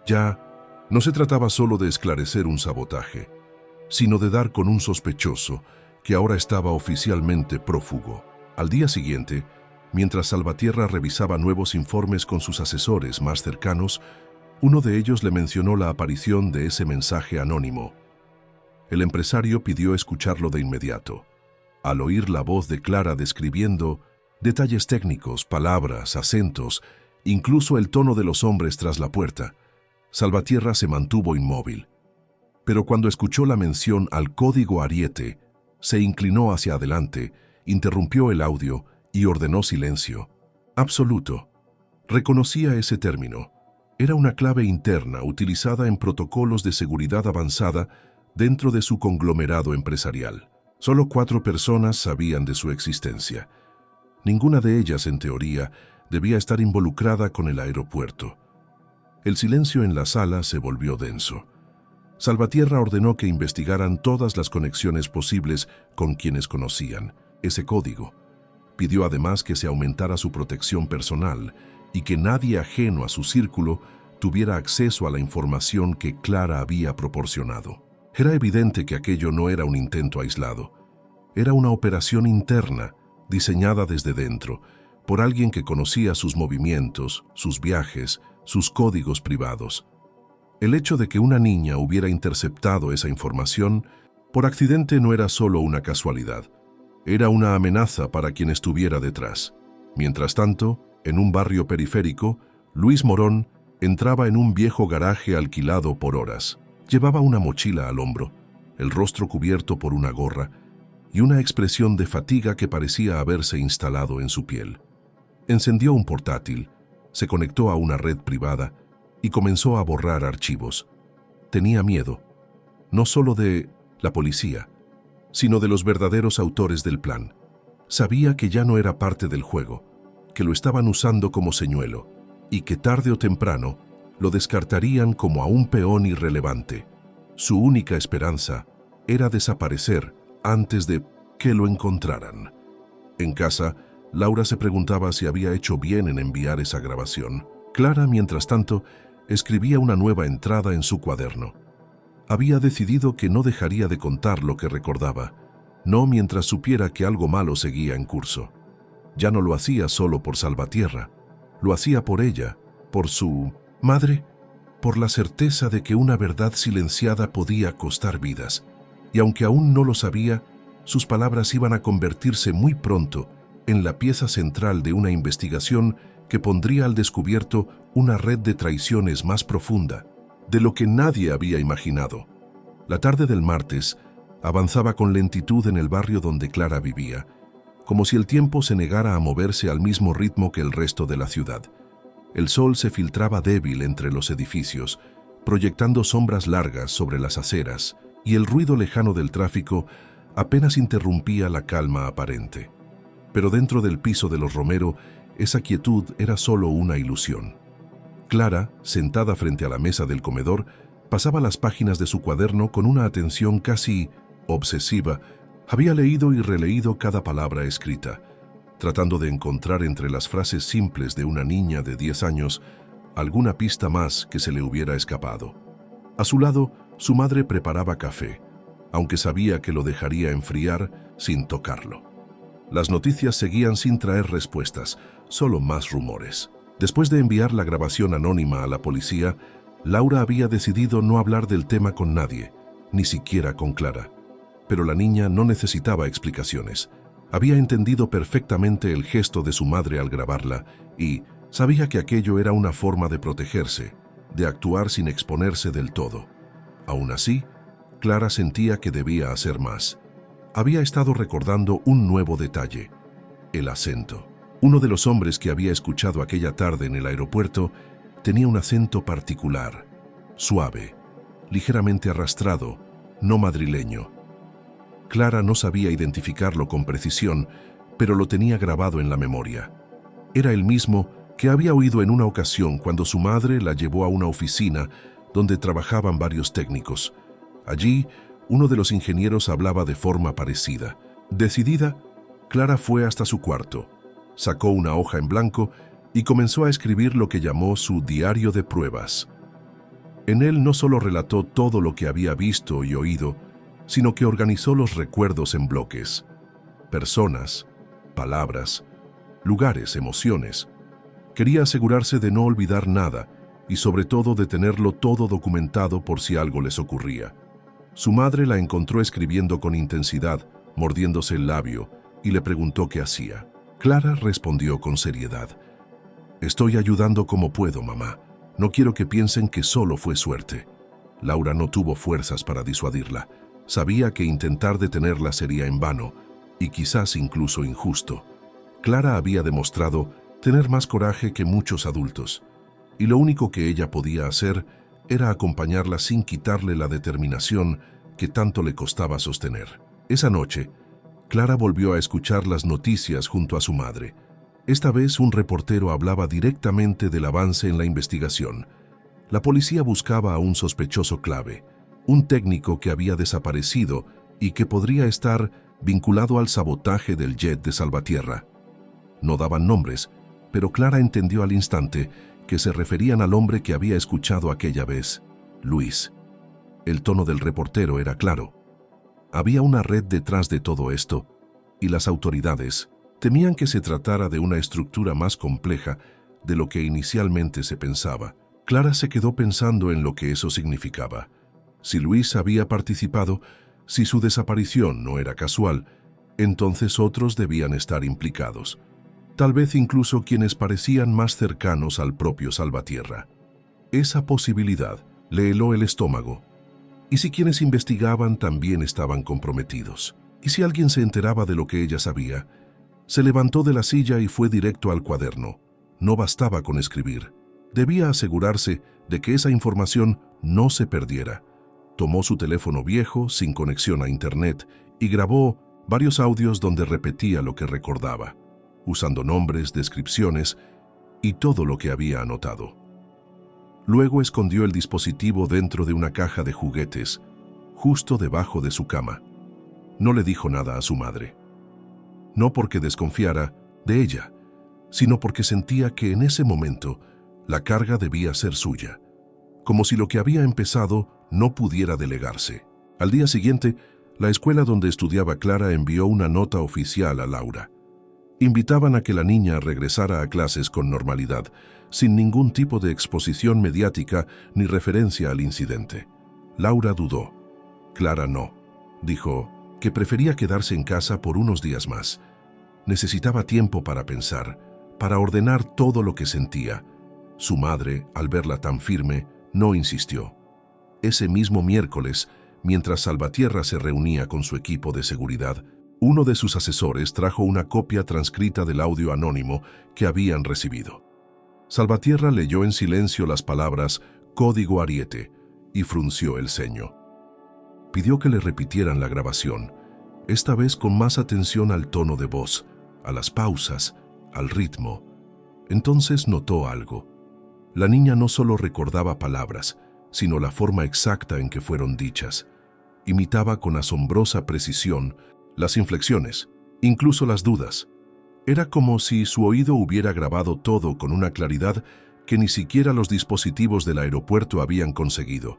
Ya no se trataba solo de esclarecer un sabotaje. sino de dar con un sospechoso que ahora estaba oficialmente prófugo. Al día siguiente, mientras Salvatierra revisaba nuevos informes con sus asesores más cercanos, uno de ellos le mencionó la aparición de ese mensaje anónimo. El empresario pidió escucharlo de inmediato. Al oír la voz de Clara describiendo detalles técnicos, palabras, acentos, incluso el tono de los hombres tras la puerta, Salvatierra se mantuvo inmóvil. Pero cuando escuchó la mención al código Ariete, se inclinó hacia adelante, interrumpió el audio y ordenó silencio. Absoluto. Reconocía ese término. Era una clave interna utilizada en protocolos de seguridad avanzada dentro de su conglomerado empresarial. Solo 4 personas sabían de su existencia. Ninguna de ellas, en teoría, debía estar involucrada con el aeropuerto. El silencio en la sala se volvió denso. Salvatierra ordenó que investigaran todas las conexiones posibles con quienes conocían ese código. Pidió además que se aumentara su protección personal y que nadie ajeno a su círculo tuviera acceso a la información que Clara había proporcionado. Era evidente que aquello no era un intento aislado. Era una operación interna, diseñada desde dentro, por alguien que conocía sus movimientos, sus viajes, sus códigos privados. El hecho de que una niña hubiera interceptado esa información por accidente no era solo una casualidad. Era una amenaza para quien estuviera detrás. Mientras tanto, en un barrio periférico, Luis Morón entraba en un viejo garaje alquilado por horas. Llevaba una mochila al hombro, el rostro cubierto por una gorra y una expresión de fatiga que parecía haberse instalado en su piel. Encendió un portátil, se conectó a una red privada y comenzó a borrar archivos. Tenía miedo, no solo de la policía, sino de los verdaderos autores del plan. Sabía que ya no era parte del juego, que lo estaban usando como señuelo y que tarde o temprano lo descartarían como a un peón irrelevante. Su única esperanza era desaparecer antes de que lo encontraran. En casa, Laura se preguntaba si había hecho bien en enviar esa grabación. Clara, mientras tanto, escribía una nueva entrada en su cuaderno. Había decidido que no dejaría de contar lo que recordaba, no mientras supiera que algo malo seguía en curso. Ya no lo hacía solo por Salvatierra, lo hacía por ella, por su madre, por la certeza de que una verdad silenciada podía costar vidas. Y aunque aún no lo sabía, sus palabras iban a convertirse muy pronto en la pieza central de una investigación que pondría al descubierto una red de traiciones más profunda de lo que nadie había imaginado. La tarde del martes avanzaba con lentitud en el barrio donde Clara vivía, como si el tiempo se negara a moverse al mismo ritmo que el resto de la ciudad. El sol se filtraba débil entre los edificios, proyectando sombras largas sobre las aceras, y el ruido lejano del tráfico apenas interrumpía la calma aparente. Pero dentro del piso de los Romero, esa quietud era solo una ilusión. Clara, sentada frente a la mesa del comedor, pasaba las páginas de su cuaderno con una atención casi obsesiva. Había leído y releído cada palabra escrita, tratando de encontrar entre las frases simples de una niña de 10 años alguna pista más que se le hubiera escapado. A su lado, su madre preparaba café, aunque sabía que lo dejaría enfriar sin tocarlo. Las noticias seguían sin traer respuestas, solo más rumores. Después de enviar la grabación anónima a la policía, Laura había decidido no hablar del tema con nadie, ni siquiera con Clara. Pero la niña no necesitaba explicaciones. Había entendido perfectamente el gesto de su madre al grabarla y sabía que aquello era una forma de protegerse, de actuar sin exponerse del todo. Aún así, Clara sentía que debía hacer más. Había estado recordando un nuevo detalle: el acento. Uno de los hombres que había escuchado aquella tarde en el aeropuerto tenía un acento particular, suave, ligeramente arrastrado, no madrileño. Clara no sabía identificarlo con precisión, pero lo tenía grabado en la memoria. Era el mismo que había oído en una ocasión cuando su madre la llevó a una oficina donde trabajaban varios técnicos. Allí, uno de los ingenieros hablaba de forma parecida. Decidida, Clara fue hasta su cuarto, sacó una hoja en blanco y comenzó a escribir lo que llamó su diario de pruebas. En él no solo relató todo lo que había visto y oído, sino que organizó los recuerdos en bloques. Personas, palabras, lugares, emociones. Quería asegurarse de no olvidar nada y sobre todo de tenerlo todo documentado por si algo les ocurría. Su madre la encontró escribiendo con intensidad, mordiéndose el labio, y le preguntó qué hacía. Clara respondió con seriedad: «Estoy ayudando como puedo, mamá. No quiero que piensen que solo fue suerte». Laura no tuvo fuerzas para disuadirla. Sabía que intentar detenerla sería en vano, y quizás incluso injusto. Clara había demostrado tener más coraje que muchos adultos, y lo único que ella podía hacer era acompañarla sin quitarle la determinación que tanto le costaba sostener. Esa noche, Clara volvió a escuchar las noticias junto a su madre. Esta vez un reportero hablaba directamente del avance en la investigación. La policía buscaba a un sospechoso clave, un técnico que había desaparecido y que podría estar vinculado al sabotaje del jet de Salvatierra. No daban nombres, pero Clara entendió al instante que se referían al hombre que había escuchado aquella vez, Luis. El tono del reportero era claro. Había una red detrás de todo esto, y las autoridades temían que se tratara de una estructura más compleja de lo que inicialmente se pensaba. Clara se quedó pensando en lo que eso significaba. Si Luis había participado, si su desaparición no era casual, entonces otros debían estar implicados. Tal vez incluso quienes parecían más cercanos al propio Salvatierra. Esa posibilidad le heló el estómago. ¿Y si quienes investigaban también estaban comprometidos? ¿Y si alguien se enteraba de lo que ella sabía? Se levantó de la silla y fue directo al cuaderno. No bastaba con escribir. Debía asegurarse de que esa información no se perdiera. Tomó su teléfono viejo, sin conexión a internet, y grabó varios audios donde repetía lo que recordaba, usando nombres, descripciones y todo lo que había anotado. Luego escondió el dispositivo dentro de una caja de juguetes, justo debajo de su cama. No le dijo nada a su madre. No porque desconfiara de ella, sino porque sentía que en ese momento la carga debía ser suya, como si lo que había empezado no pudiera delegarse. Al día siguiente, la escuela donde estudiaba Clara envió una nota oficial a Laura. Invitaban a que la niña regresara a clases con normalidad, sin ningún tipo de exposición mediática ni referencia al incidente. Laura dudó. Clara no. Dijo que prefería quedarse en casa por unos días más. Necesitaba tiempo para pensar, para ordenar todo lo que sentía. Su madre, al verla tan firme, no insistió. Ese mismo miércoles, mientras Salvatierra se reunía con su equipo de seguridad, uno de sus asesores trajo una copia transcrita del audio anónimo que habían recibido. Salvatierra leyó en silencio las palabras «Código Ariete» y frunció el ceño. Pidió que le repitieran la grabación, esta vez con más atención al tono de voz, a las pausas, al ritmo. Entonces notó algo. La niña no solo recordaba palabras, sino la forma exacta en que fueron dichas. Imitaba con asombrosa precisión las inflexiones, incluso las dudas. Era como si su oído hubiera grabado todo con una claridad que ni siquiera los dispositivos del aeropuerto habían conseguido.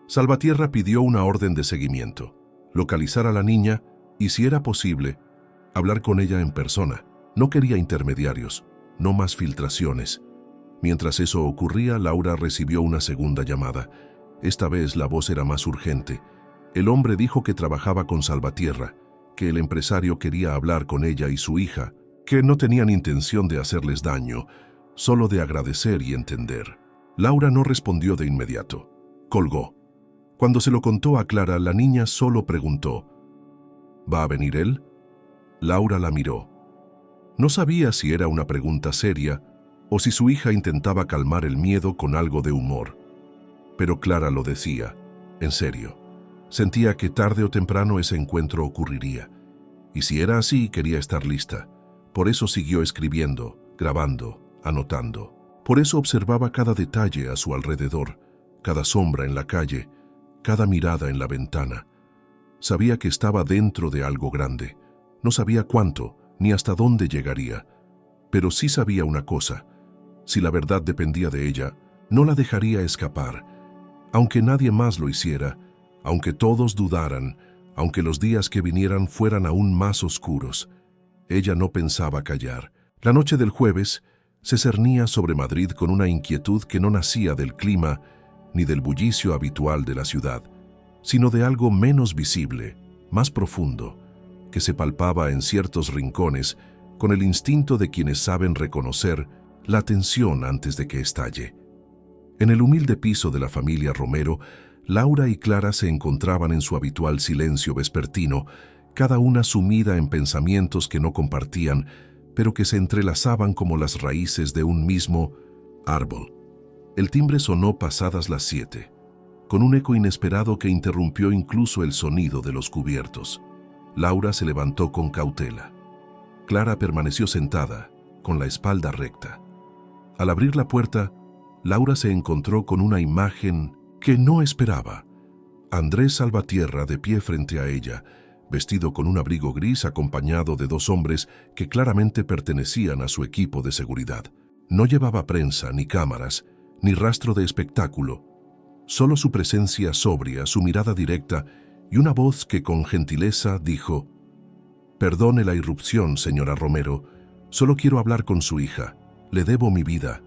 Salvatierra pidió una orden de seguimiento, localizar a la niña y, si era posible, hablar con ella en persona. No quería intermediarios, no más filtraciones. Mientras eso ocurría, Laura recibió una segunda llamada. Esta vez la voz era más urgente. El hombre dijo que trabajaba con Salvatierra, que el empresario quería hablar con ella y su hija, que no tenían intención de hacerles daño, solo de agradecer y entender. Laura no respondió de inmediato. Colgó. Cuando se lo contó a Clara, la niña solo preguntó: ¿Va a venir él? Laura la miró. No sabía si era una pregunta seria o si su hija intentaba calmar el miedo con algo de humor. Pero Clara lo decía, en serio. Sentía que tarde o temprano ese encuentro ocurriría. Y si era así, quería estar lista. Por eso siguió escribiendo, grabando, anotando. Por eso observaba cada detalle a su alrededor, cada sombra en la calle, cada mirada en la ventana. Sabía que estaba dentro de algo grande. No sabía cuánto, ni hasta dónde llegaría. Pero sí sabía una cosa. Si la verdad dependía de ella, no la dejaría escapar. Aunque nadie más lo hiciera, aunque todos dudaran, aunque los días que vinieran fueran aún más oscuros. Ella no pensaba callar. La noche del jueves se cernía sobre Madrid con una inquietud que no nacía del clima ni del bullicio habitual de la ciudad, sino de algo menos visible, más profundo, que se palpaba en ciertos rincones con el instinto de quienes saben reconocer la tensión antes de que estalle. En el humilde piso de la familia Romero, Laura y Clara se encontraban en su habitual silencio vespertino, cada una sumida en pensamientos que no compartían, pero que se entrelazaban como las raíces de un mismo árbol. El timbre sonó pasadas las 7, con un eco inesperado que interrumpió incluso el sonido de los cubiertos. Laura se levantó con cautela. Clara permaneció sentada, con la espalda recta. Al abrir la puerta, Laura se encontró con una imagen que no esperaba. Andrés Salvatierra de pie frente a ella, vestido con un abrigo gris acompañado de 2 hombres que claramente pertenecían a su equipo de seguridad. No llevaba prensa, ni cámaras, ni rastro de espectáculo. Solo su presencia sobria, su mirada directa y una voz que con gentileza dijo: «Perdone la irrupción, señora Romero. Solo quiero hablar con su hija. Le debo mi vida».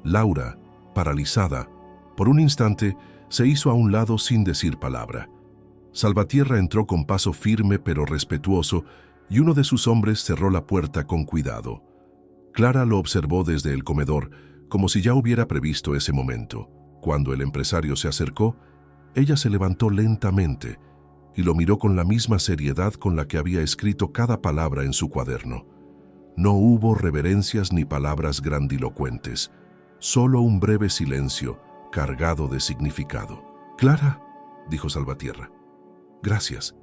Laura, paralizada, por un instante se hizo a un lado sin decir palabra. Salvatierra entró con paso firme pero respetuoso y uno de sus hombres cerró la puerta con cuidado. Clara lo observó desde el comedor, como si ya hubiera previsto ese momento. Cuando el empresario se acercó, ella se levantó lentamente y lo miró con la misma seriedad con la que había escrito cada palabra en su cuaderno. No hubo reverencias ni palabras grandilocuentes, solo un breve silencio cargado de significado. «Clara», dijo Salvatierra. «Gracias».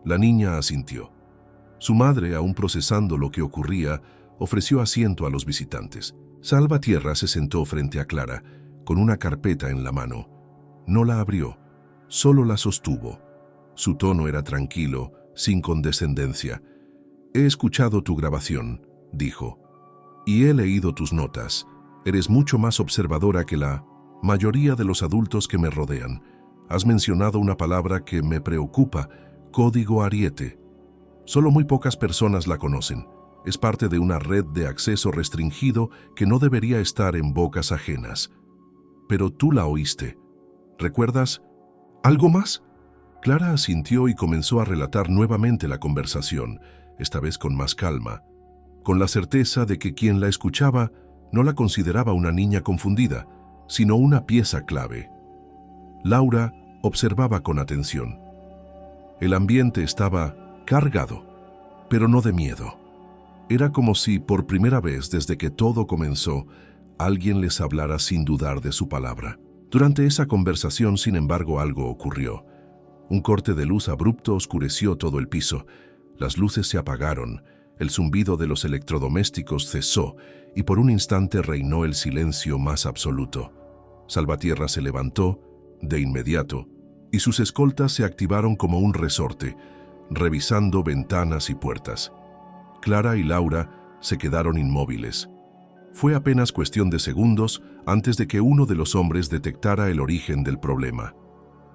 La niña asintió. Su madre, aún procesando lo que ocurría, ofreció asiento a los visitantes. Salvatierra se sentó frente a Clara, con una carpeta en la mano. No la abrió, solo la sostuvo. Su tono era tranquilo, sin condescendencia. «He escuchado tu grabación», dijo, «y he leído tus notas. Eres mucho más observadora que la mayoría de los adultos que me rodean. Has mencionado una palabra que me preocupa: código Ariete. Solo muy pocas personas la conocen. Es parte de una red de acceso restringido que no debería estar en bocas ajenas. Pero tú la oíste. ¿Recuerdas algo más?» Clara asintió y comenzó a relatar nuevamente la conversación, esta vez con más calma, con la certeza de que quien la escuchaba no la consideraba una niña confundida, sino una pieza clave. Laura observaba con atención. El ambiente estaba cargado, pero no de miedo. Era como si, por primera vez desde que todo comenzó, alguien les hablara sin dudar de su palabra. Durante esa conversación, sin embargo, algo ocurrió. Un corte de luz abrupto oscureció todo el piso. Las luces se apagaron, el zumbido de los electrodomésticos cesó y por un instante reinó el silencio más absoluto. Salvatierra se levantó de inmediato y sus escoltas se activaron como un resorte, revisando ventanas y puertas. Clara y Laura se quedaron inmóviles. Fue apenas cuestión de segundos antes de que uno de los hombres detectara el origen del problema.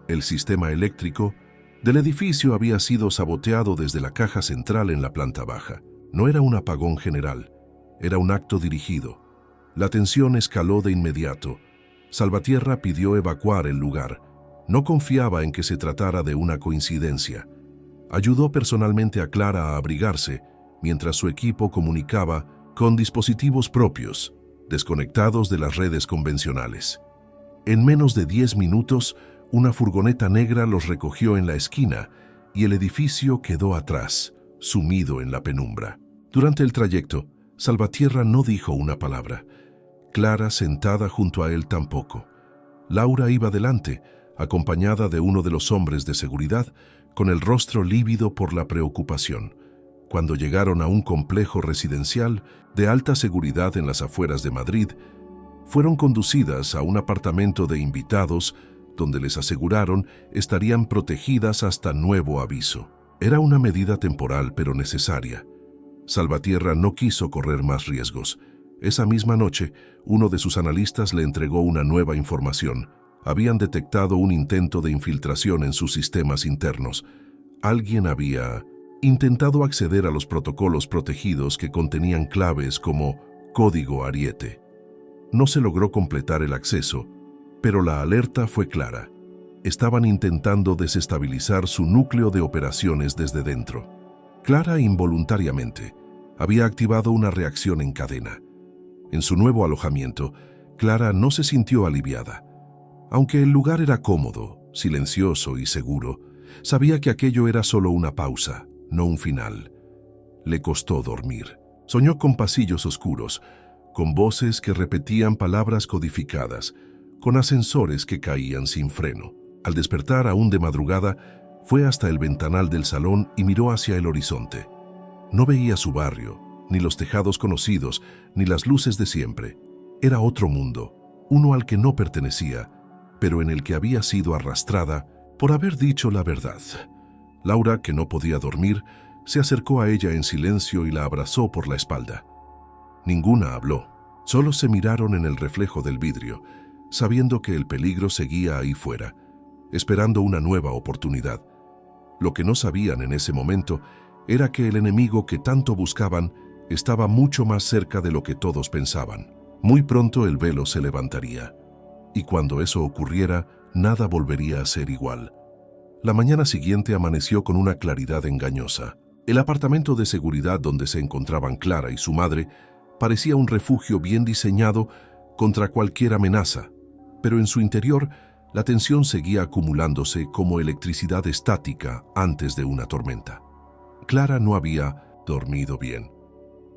El sistema eléctrico del edificio había sido saboteado desde la caja central en la planta baja. No era un apagón general, era un acto dirigido. La tensión escaló de inmediato. Salvatierra pidió evacuar el lugar. No confiaba en que se tratara de una coincidencia. Ayudó personalmente a Clara a abrigarse, mientras su equipo comunicaba con dispositivos propios, desconectados de las redes convencionales. En menos de 10 minutos, una furgoneta negra los recogió en la esquina y el edificio quedó atrás, sumido en la penumbra. Durante el trayecto, Salvatierra no dijo una palabra. Clara, sentada junto a él, tampoco. Laura iba delante, acompañada de uno de los hombres de seguridad, con el rostro lívido por la preocupación. Cuando llegaron a un complejo residencial de alta seguridad en las afueras de Madrid, fueron conducidas a un apartamento de invitados donde les aseguraron estarían protegidas hasta nuevo aviso. Era una medida temporal pero necesaria. Salvatierra no quiso correr más riesgos. Esa misma noche, uno de sus analistas le entregó una nueva información. Habían detectado un intento de infiltración en sus sistemas internos. Alguien había intentado acceder a los protocolos protegidos que contenían claves como código Ariete. No se logró completar el acceso, pero la alerta fue clara. Estaban intentando desestabilizar su núcleo de operaciones desde dentro. Clara involuntariamente había activado una reacción en cadena. En su nuevo alojamiento, Clara no se sintió aliviada. Aunque el lugar era cómodo, silencioso y seguro, sabía que aquello era solo una pausa, no un final. Le costó dormir. Soñó con pasillos oscuros, con voces que repetían palabras codificadas, con ascensores que caían sin freno. Al despertar aún de madrugada, fue hasta el ventanal del salón y miró hacia el horizonte. No veía su barrio, ni los tejados conocidos, ni las luces de siempre. Era otro mundo, uno al que no pertenecía, pero en el que había sido arrastrada por haber dicho la verdad. Laura, que no podía dormir, se acercó a ella en silencio y la abrazó por la espalda. Ninguna habló, solo se miraron en el reflejo del vidrio, sabiendo que el peligro seguía ahí fuera, esperando una nueva oportunidad. Lo que no sabían en ese momento era que el enemigo que tanto buscaban estaba mucho más cerca de lo que todos pensaban. Muy pronto el velo se levantaría, y cuando eso ocurriera, nada volvería a ser igual. La mañana siguiente amaneció con una claridad engañosa. El apartamento de seguridad donde se encontraban Clara y su madre parecía un refugio bien diseñado contra cualquier amenaza, pero en su interior la tensión seguía acumulándose como electricidad estática antes de una tormenta. Clara no había dormido bien.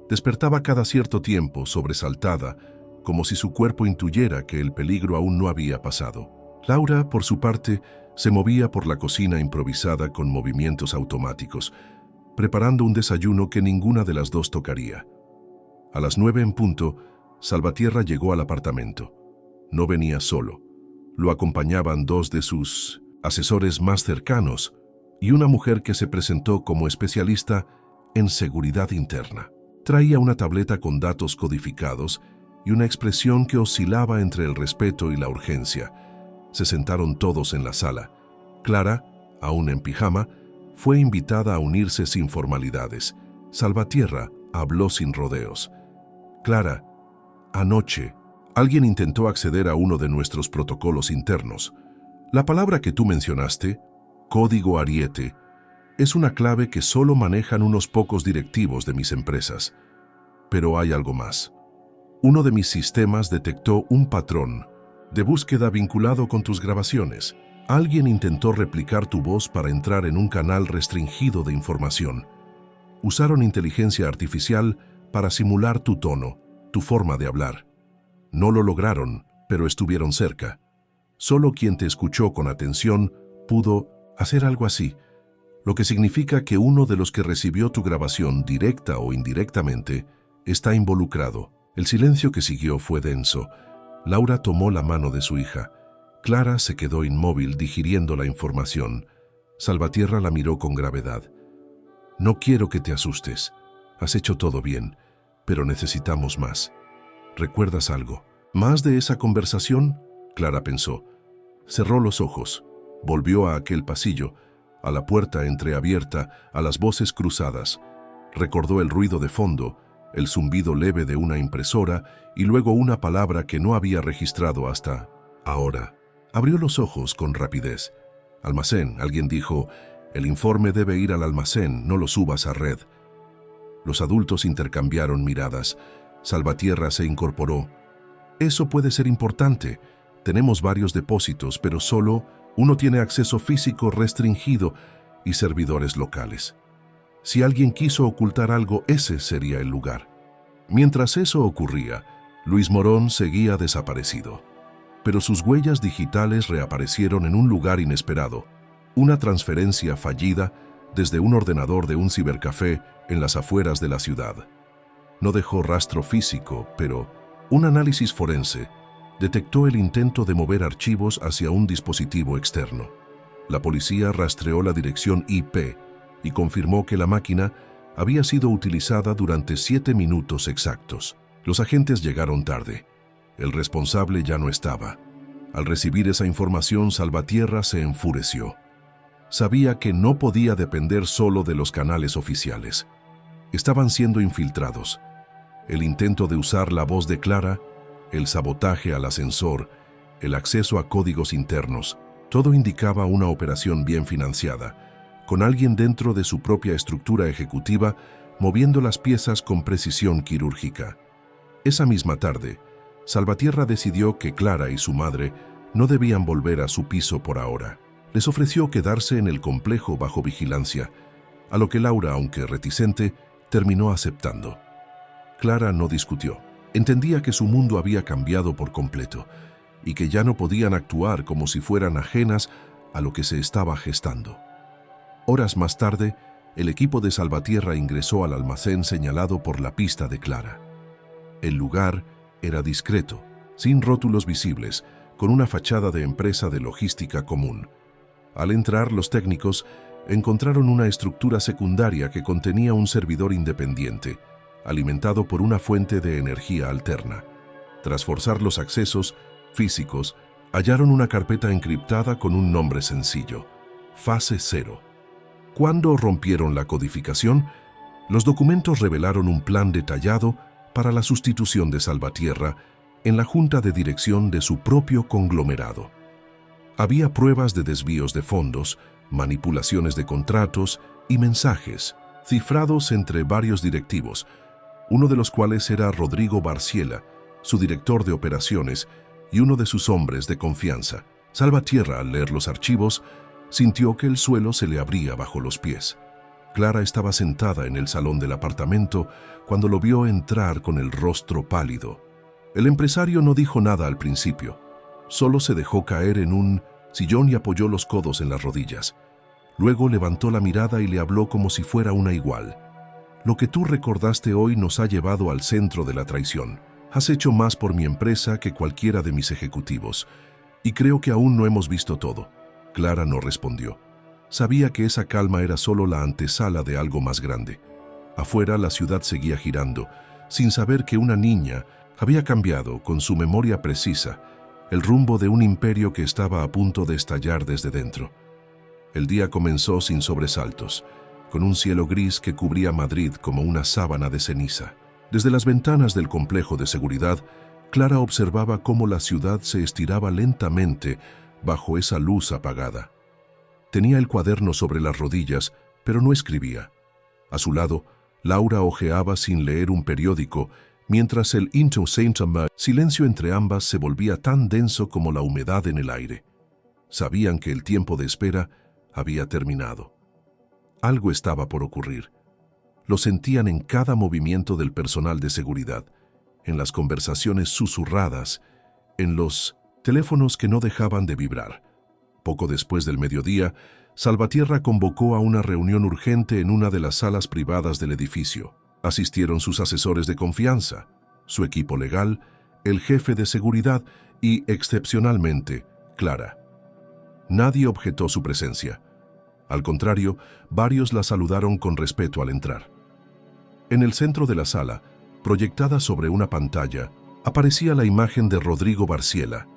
Despertaba cada cierto tiempo, sobresaltada, como si su cuerpo intuyera que el peligro aún no había pasado. Laura, por su parte, se movía por la cocina improvisada con movimientos automáticos, preparando un desayuno que ninguna de las dos tocaría. A las 9 en punto, Salvatierra llegó al apartamento. No venía solo. Lo acompañaban dos de sus asesores más cercanos y una mujer que se presentó como especialista en seguridad interna. Traía una tableta con datos codificados y una expresión que oscilaba entre el respeto y la urgencia. Se sentaron todos en la sala. Clara, aún en pijama, fue invitada a unirse sin formalidades. Salvatierra habló sin rodeos. Clara, anoche, alguien intentó acceder a uno de nuestros protocolos internos. La palabra que tú mencionaste, código Ariete, es una clave que solo manejan unos pocos directivos de mis empresas. Pero hay algo más. Uno de mis sistemas detectó un patrón de búsqueda vinculado con tus grabaciones. Alguien intentó replicar tu voz para entrar en un canal restringido de información. Usaron inteligencia artificial para simular tu tono, tu forma de hablar. No lo lograron, pero estuvieron cerca. Solo quien te escuchó con atención pudo hacer algo así, lo que significa que uno de los que recibió tu grabación, directa o indirectamente, está involucrado. El silencio que siguió fue denso. Laura tomó la mano de su hija. Clara se quedó inmóvil digiriendo la información. Salvatierra la miró con gravedad. No quiero que te asustes. Has hecho todo bien, pero necesitamos más. ¿Recuerdas algo? ¿Más de esa conversación? Clara pensó. Cerró los ojos. Volvió a aquel pasillo, a la puerta entreabierta, a las voces cruzadas. Recordó el ruido de fondo, el zumbido leve de una impresora y luego una palabra que no había registrado hasta ahora. Abrió los ojos con rapidez. Almacén, alguien dijo, el informe debe ir al almacén, no lo subas a red. Los adultos intercambiaron miradas. Salvatierra se incorporó. Eso puede ser importante. Tenemos varios depósitos, pero solo uno tiene acceso físico restringido y servidores locales. Si alguien quiso ocultar algo, ese sería el lugar. Mientras eso ocurría, Luis Morón seguía desaparecido. Pero sus huellas digitales reaparecieron en un lugar inesperado, una transferencia fallida desde un ordenador de un cibercafé en las afueras de la ciudad. No dejó rastro físico, pero un análisis forense detectó el intento de mover archivos hacia un dispositivo externo. La policía rastreó la dirección IP y confirmó que la máquina había sido utilizada durante 7 minutos exactos. Los agentes llegaron tarde. El responsable ya no estaba. Al recibir esa información, Salvatierra se enfureció. Sabía que no podía depender solo de los canales oficiales. Estaban siendo infiltrados. El intento de usar la voz de Clara, el sabotaje al ascensor, el acceso a códigos internos, todo indicaba una operación bien financiada, con alguien dentro de su propia estructura ejecutiva moviendo las piezas con precisión quirúrgica. Esa misma tarde, Salvatierra decidió que Clara y su madre no debían volver a su piso por ahora. Les ofreció quedarse en el complejo bajo vigilancia, a lo que Laura, aunque reticente, terminó aceptando. Clara no discutió. Entendía que su mundo había cambiado por completo y que ya no podían actuar como si fueran ajenas a lo que se estaba gestando. Horas más tarde, el equipo de Salvatierra ingresó al almacén señalado por la pista de Clara. El lugar era discreto, sin rótulos visibles, con una fachada de empresa de logística común. Al entrar, los técnicos encontraron una estructura secundaria que contenía un servidor independiente, alimentado por una fuente de energía alterna. Tras forzar los accesos físicos, hallaron una carpeta encriptada con un nombre sencillo: Fase 0. Cuando rompieron la codificación, los documentos revelaron un plan detallado para la sustitución de Salvatierra en la junta de dirección de su propio conglomerado. Había pruebas de desvíos de fondos, manipulaciones de contratos y mensajes cifrados entre varios directivos, uno de los cuales era Rodrigo Barciela, su director de operaciones y uno de sus hombres de confianza. Salvatierra, al leer los archivos, sintió que el suelo se le abría bajo los pies. Clara estaba sentada en el salón del apartamento cuando lo vio entrar con el rostro pálido. El empresario no dijo nada al principio, solo se dejó caer en un sillón y apoyó los codos en las rodillas. Luego levantó la mirada y le habló como si fuera una igual. Lo que tú recordaste hoy nos ha llevado al centro de la traición. Has hecho más por mi empresa que cualquiera de mis ejecutivos, y creo que aún no hemos visto todo. Clara no respondió. Sabía que esa calma era solo la antesala de algo más grande. Afuera la ciudad seguía girando, sin saber que una niña había cambiado, con su memoria precisa, el rumbo de un imperio que estaba a punto de estallar desde dentro. El día comenzó sin sobresaltos, con un cielo gris que cubría Madrid como una sábana de ceniza. Desde las ventanas del complejo de seguridad, Clara observaba cómo la ciudad se estiraba lentamente bajo esa luz apagada. Tenía el cuaderno sobre las rodillas, pero no escribía. A su lado, Laura hojeaba sin leer un periódico, mientras el silencio entre ambas se volvía tan denso como la humedad en el aire. Sabían que el tiempo de espera había terminado. Algo estaba por ocurrir. Lo sentían en cada movimiento del personal de seguridad, en las conversaciones susurradas, en los teléfonos que no dejaban de vibrar. Poco después del mediodía, Salvatierra convocó a una reunión urgente en una de las salas privadas del edificio. Asistieron sus asesores de confianza, su equipo legal, el jefe de seguridad y, excepcionalmente, Clara. Nadie objetó su presencia. Al contrario, varios la saludaron con respeto al entrar. En el centro de la sala, proyectada sobre una pantalla, aparecía la imagen de Rodrigo Barciela,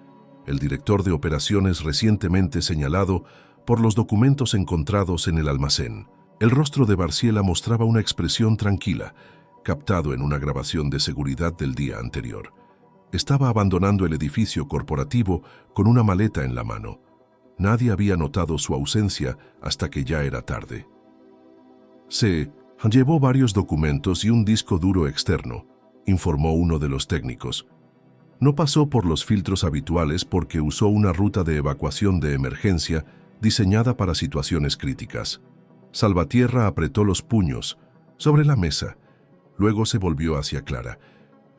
el director de operaciones recientemente señalado por los documentos encontrados en el almacén. El rostro de Barciela mostraba una expresión tranquila, captado en una grabación de seguridad del día anterior. Estaba abandonando el edificio corporativo con una maleta en la mano. Nadie había notado su ausencia hasta que ya era tarde. Se llevó varios documentos y un disco duro externo, informó uno de los técnicos. No pasó por los filtros habituales porque usó una ruta de evacuación de emergencia diseñada para situaciones críticas. Salvatierra apretó los puños sobre la mesa. Luego se volvió hacia Clara.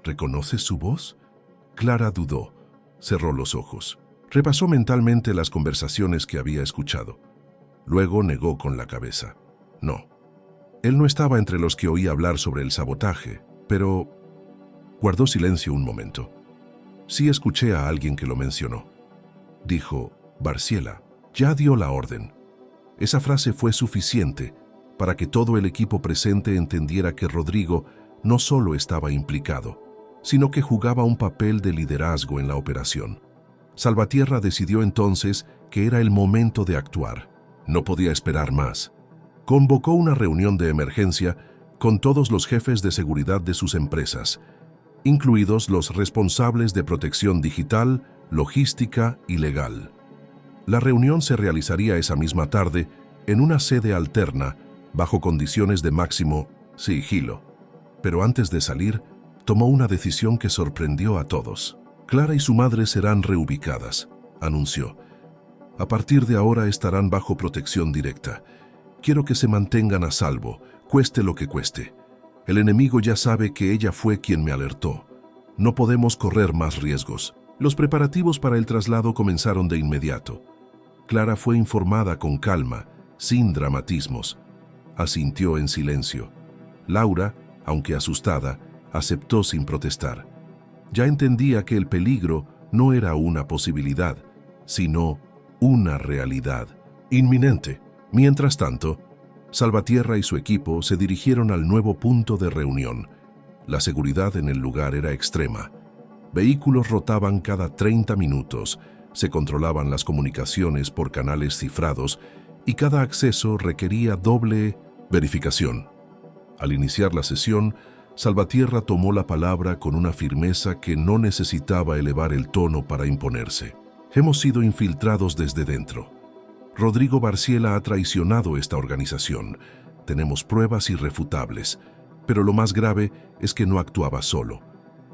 ¿Reconoces su voz? Clara dudó. Cerró los ojos. Repasó mentalmente las conversaciones que había escuchado. Luego negó con la cabeza. No. Él no estaba entre los que oía hablar sobre el sabotaje, pero guardó silencio un momento. Sí escuché a alguien que lo mencionó. Dijo: Barciela, ya dio la orden. Esa frase fue suficiente para que todo el equipo presente entendiera que Rodrigo no solo estaba implicado, sino que jugaba un papel de liderazgo en la operación. Salvatierra decidió entonces que era el momento de actuar. No podía esperar más. Convocó una reunión de emergencia con todos los jefes de seguridad de sus empresas, incluidos los responsables de protección digital, logística y legal. La reunión se realizaría esa misma tarde en una sede alterna, bajo condiciones de máximo sigilo. Pero antes de salir, tomó una decisión que sorprendió a todos. Clara y su madre serán reubicadas, anunció. A partir de ahora estarán bajo protección directa. Quiero que se mantengan a salvo, cueste lo que cueste. El enemigo ya sabe que ella fue quien me alertó. No podemos correr más riesgos. Los preparativos para el traslado comenzaron de inmediato. Clara fue informada con calma, sin dramatismos. Asintió en silencio. Laura, aunque asustada, aceptó sin protestar. Ya entendía que el peligro no era una posibilidad, sino una realidad inminente. Mientras tanto, Salvatierra y su equipo se dirigieron al nuevo punto de reunión. La seguridad en el lugar era extrema. Vehículos rotaban cada 30 minutos, se controlaban las comunicaciones por canales cifrados y cada acceso requería doble verificación. Al iniciar la sesión, Salvatierra tomó la palabra con una firmeza que no necesitaba elevar el tono para imponerse. Hemos sido infiltrados desde dentro. Rodrigo Barciela ha traicionado esta organización. Tenemos pruebas irrefutables, pero lo más grave es que no actuaba solo.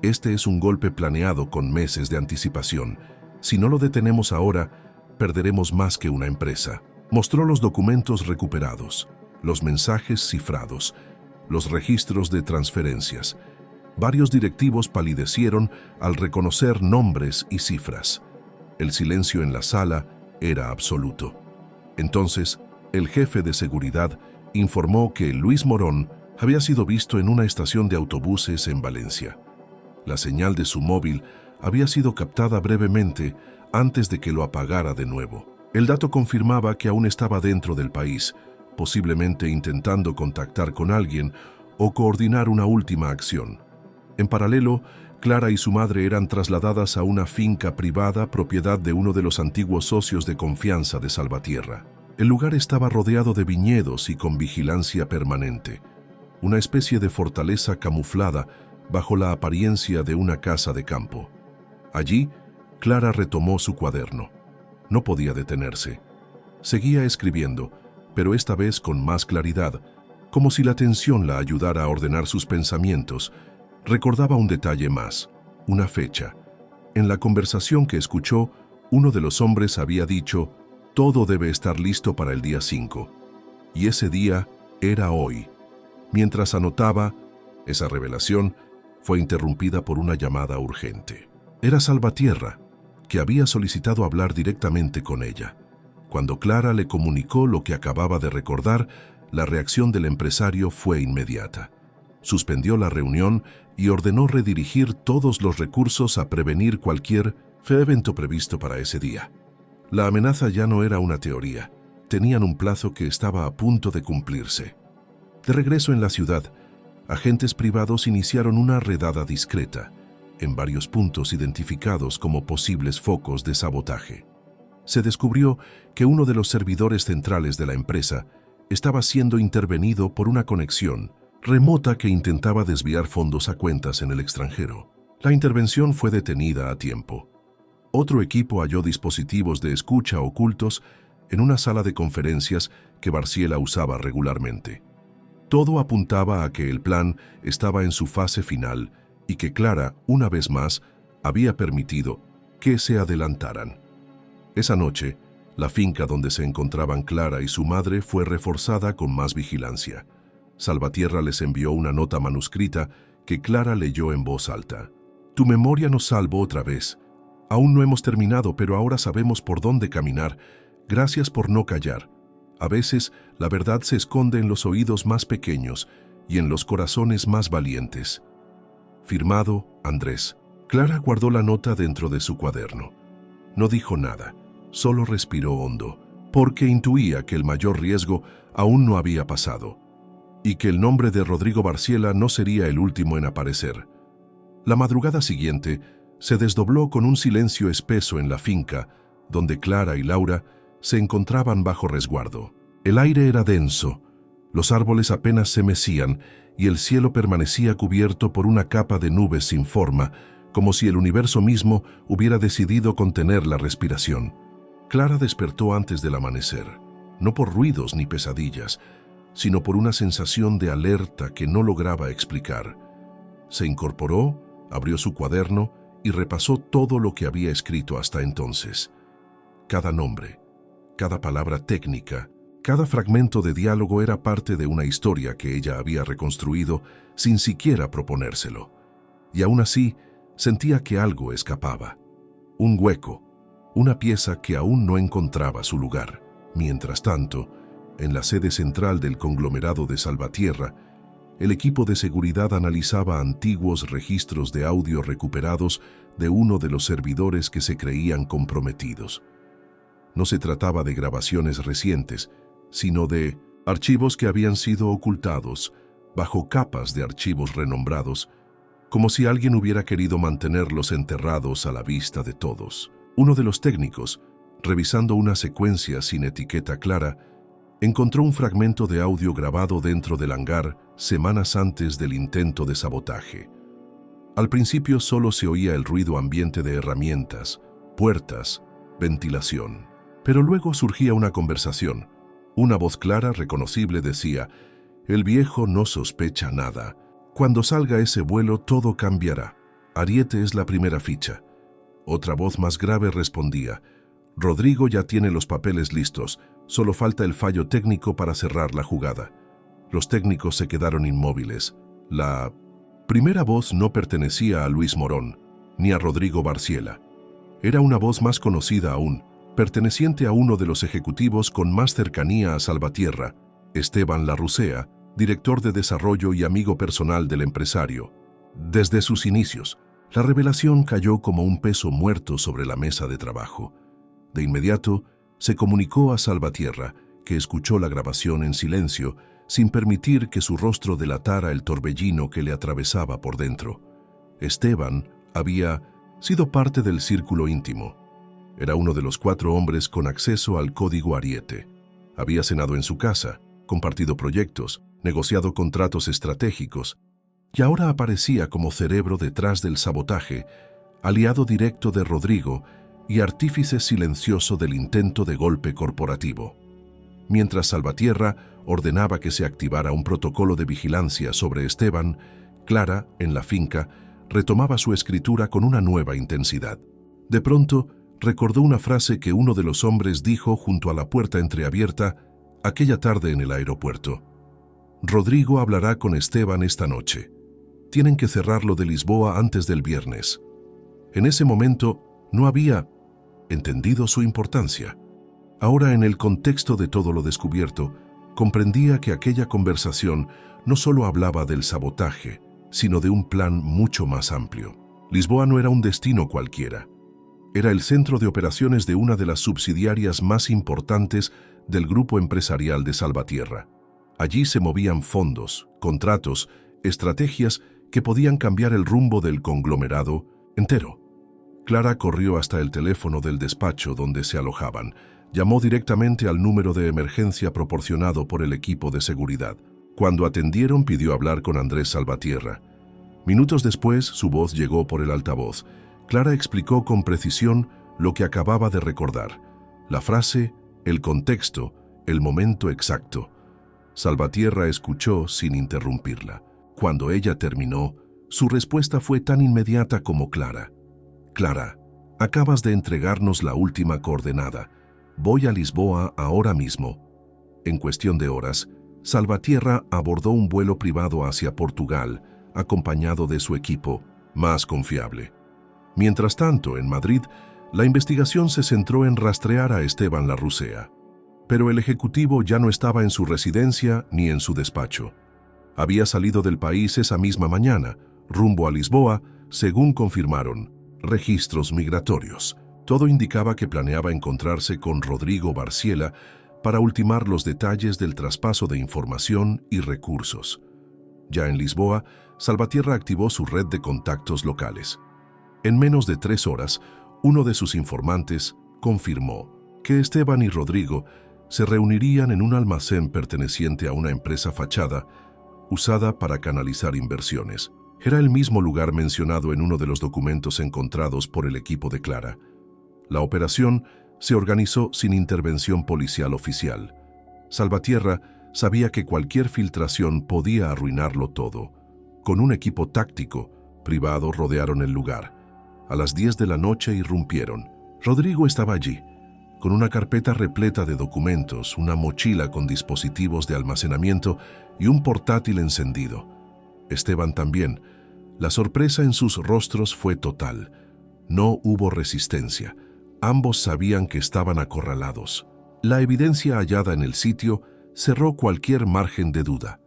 Este es un golpe planeado con meses de anticipación. Si no lo detenemos ahora, perderemos más que una empresa. Mostró los documentos recuperados, los mensajes cifrados, los registros de transferencias. Varios directivos palidecieron al reconocer nombres y cifras. El silencio en la sala era absoluto. Entonces, el jefe de seguridad informó que Luis Morón había sido visto en una estación de autobuses en Valencia. La señal de su móvil había sido captada brevemente antes de que lo apagara de nuevo. El dato confirmaba que aún estaba dentro del país, posiblemente intentando contactar con alguien o coordinar una última acción. En paralelo, Clara y su madre eran trasladadas a una finca privada propiedad de uno de los antiguos socios de confianza de Salvatierra. El lugar estaba rodeado de viñedos y con vigilancia permanente, una especie de fortaleza camuflada bajo la apariencia de una casa de campo. Allí, Clara retomó su cuaderno. No podía detenerse. Seguía escribiendo, pero esta vez con más claridad, como si la tensión la ayudara a ordenar sus pensamientos. Recordaba un detalle más, una fecha. En la conversación que escuchó, uno de los hombres había dicho, todo debe estar listo para el día 5. Y ese día era hoy. Mientras anotaba, esa revelación fue interrumpida por una llamada urgente. Era Salvatierra, que había solicitado hablar directamente con ella. Cuando Clara le comunicó lo que acababa de recordar, la reacción del empresario fue inmediata. Suspendió la reunión y ordenó redirigir todos los recursos a prevenir cualquier evento previsto para ese día. La amenaza ya no era una teoría. Tenían un plazo que estaba a punto de cumplirse. De regreso en la ciudad, agentes privados iniciaron una redada discreta en varios puntos identificados como posibles focos de sabotaje. Se descubrió que uno de los servidores centrales de la empresa estaba siendo intervenido por una conexión remota que intentaba desviar fondos a cuentas en el extranjero. La intervención fue detenida a tiempo. Otro equipo halló dispositivos de escucha ocultos en una sala de conferencias que Barciela usaba regularmente. Todo apuntaba a que el plan estaba en su fase final y que Clara, una vez más, había permitido que se adelantaran. Esa noche, la finca donde se encontraban Clara y su madre fue reforzada con más vigilancia. Salvatierra les envió una nota manuscrita que Clara leyó en voz alta. Tu memoria nos salvó otra vez. Aún no hemos terminado, pero ahora sabemos por dónde caminar. Gracias por no callar. A veces, la verdad se esconde en los oídos más pequeños y en los corazones más valientes. Firmado, Andrés. Clara guardó la nota dentro de su cuaderno. No dijo nada, solo respiró hondo, porque intuía que el mayor riesgo aún no había pasado, y que el nombre de Rodrigo Barciela no sería el último en aparecer. La madrugada siguiente se desdobló con un silencio espeso en la finca, donde Clara y Laura se encontraban bajo resguardo. El aire era denso, los árboles apenas se mecían y el cielo permanecía cubierto por una capa de nubes sin forma, como si el universo mismo hubiera decidido contener la respiración. Clara despertó antes del amanecer, no por ruidos ni pesadillas, sino por una sensación de alerta que no lograba explicar. Se incorporó, abrió su cuaderno y repasó todo lo que había escrito hasta entonces. Cada nombre, cada palabra técnica, cada fragmento de diálogo era parte de una historia que ella había reconstruido sin siquiera proponérselo. Y aún así, sentía que algo escapaba. Un hueco, una pieza que aún no encontraba su lugar. Mientras tanto, en la sede central del conglomerado de Salvatierra, el equipo de seguridad analizaba antiguos registros de audio recuperados de uno de los servidores que se creían comprometidos. No se trataba de grabaciones recientes, sino de archivos que habían sido ocultados bajo capas de archivos renombrados, como si alguien hubiera querido mantenerlos enterrados a la vista de todos. Uno de los técnicos, revisando una secuencia sin etiqueta clara, encontró un fragmento de audio grabado dentro del hangar semanas antes del intento de sabotaje. Al principio solo se oía el ruido ambiente de herramientas, puertas, ventilación. Pero luego surgía una conversación. Una voz clara, reconocible, decía: «El viejo no sospecha nada. Cuando salga ese vuelo todo cambiará. Ariete es la primera ficha». Otra voz más grave respondía: «Rodrigo ya tiene los papeles listos, solo falta el fallo técnico para cerrar la jugada». Los técnicos se quedaron inmóviles. La primera voz no pertenecía a Luis Morón, ni a Rodrigo Barciela. Era una voz más conocida aún, perteneciente a uno de los ejecutivos con más cercanía a Salvatierra, Esteban Larrucea, director de desarrollo y amigo personal del empresario. Desde sus inicios, la revelación cayó como un peso muerto sobre la mesa de trabajo. De inmediato, se comunicó a Salvatierra, que escuchó la grabación en silencio, sin permitir que su rostro delatara el torbellino que le atravesaba por dentro. Esteban había sido parte del círculo íntimo. Era uno de los 4 hombres con acceso al código Ariete. Había cenado en su casa, compartido proyectos, negociado contratos estratégicos, y ahora aparecía como cerebro detrás del sabotaje, aliado directo de Rodrigo y artífice silencioso del intento de golpe corporativo. Mientras Salvatierra ordenaba que se activara un protocolo de vigilancia sobre Esteban, Clara, en la finca, retomaba su escritura con una nueva intensidad. De pronto, recordó una frase que uno de los hombres dijo junto a la puerta entreabierta aquella tarde en el aeropuerto. «Rodrigo hablará con Esteban esta noche. Tienen que cerrarlo de Lisboa antes del viernes». En ese momento no había entendido su importancia. Ahora, en el contexto de todo lo descubierto, comprendía que aquella conversación no solo hablaba del sabotaje, sino de un plan mucho más amplio. Lisboa no era un destino cualquiera. Era el centro de operaciones de una de las subsidiarias más importantes del grupo empresarial de Salvatierra. Allí se movían fondos, contratos, estrategias que podían cambiar el rumbo del conglomerado entero. Clara corrió hasta el teléfono del despacho donde se alojaban. Llamó directamente al número de emergencia proporcionado por el equipo de seguridad. Cuando atendieron, pidió hablar con Andrés Salvatierra. Minutos después, su voz llegó por el altavoz. Clara explicó con precisión lo que acababa de recordar. La frase, el contexto, el momento exacto. Salvatierra escuchó sin interrumpirla. Cuando ella terminó, su respuesta fue tan inmediata como clara. «Clara, acabas de entregarnos la última coordenada. Voy a Lisboa ahora mismo». En cuestión de horas, Salvatierra abordó un vuelo privado hacia Portugal, acompañado de su equipo más confiable. Mientras tanto, en Madrid, la investigación se centró en rastrear a Esteban Larrucea. Pero el ejecutivo ya no estaba en su residencia ni en su despacho. Había salido del país esa misma mañana, rumbo a Lisboa, según confirmaron registros migratorios. Todo indicaba que planeaba encontrarse con Rodrigo Barciela para ultimar los detalles del traspaso de información y recursos. Ya en Lisboa, Salvatierra activó su red de contactos locales. En menos de 3 horas, uno de sus informantes confirmó: que Esteban y Rodrigo se reunirían en un almacén perteneciente a una empresa fachada usada para canalizar inversiones. Era el mismo lugar mencionado en uno de los documentos encontrados por el equipo de Clara. La operación se organizó sin intervención policial oficial. Salvatierra sabía que cualquier filtración podía arruinarlo todo. Con un equipo táctico privado rodearon el lugar. A las 10 de la noche irrumpieron. Rodrigo estaba allí, con una carpeta repleta de documentos, una mochila con dispositivos de almacenamiento y un portátil encendido. Esteban también. La sorpresa en sus rostros fue total. No hubo resistencia. Ambos sabían que estaban acorralados. La evidencia hallada en el sitio cerró cualquier margen de duda.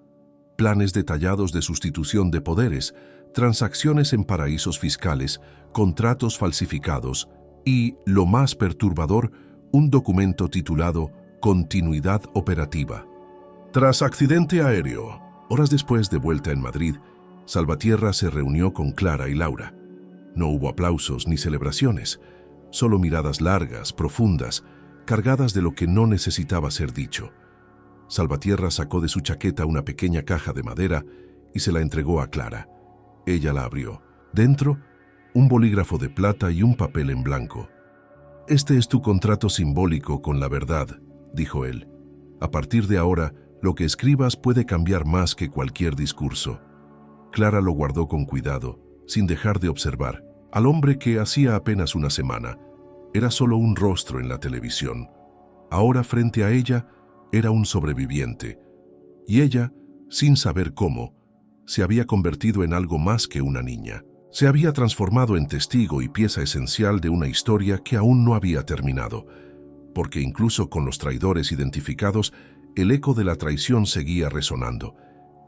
Planes detallados de sustitución de poderes, transacciones en paraísos fiscales, contratos falsificados y, lo más perturbador, un documento titulado Continuidad Operativa. Tras accidente aéreo, horas después de vuelta en Madrid, Salvatierra se reunió con Clara y Laura. No hubo aplausos ni celebraciones, solo miradas largas, profundas, cargadas de lo que no necesitaba ser dicho. Salvatierra sacó de su chaqueta una pequeña caja de madera y se la entregó a Clara. Ella la abrió. Dentro, un bolígrafo de plata y un papel en blanco. «Este es tu contrato simbólico con la verdad», dijo él. «A partir de ahora, lo que escribas puede cambiar más que cualquier discurso». Clara lo guardó con cuidado, sin dejar de observar. Al hombre que hacía apenas una semana era solo un rostro en la televisión. Ahora, frente a ella, era un sobreviviente. Y ella, sin saber cómo, se había convertido en algo más que una niña. Se había transformado en testigo y pieza esencial de una historia que aún no había terminado, porque incluso con los traidores identificados, el eco de la traición seguía resonando,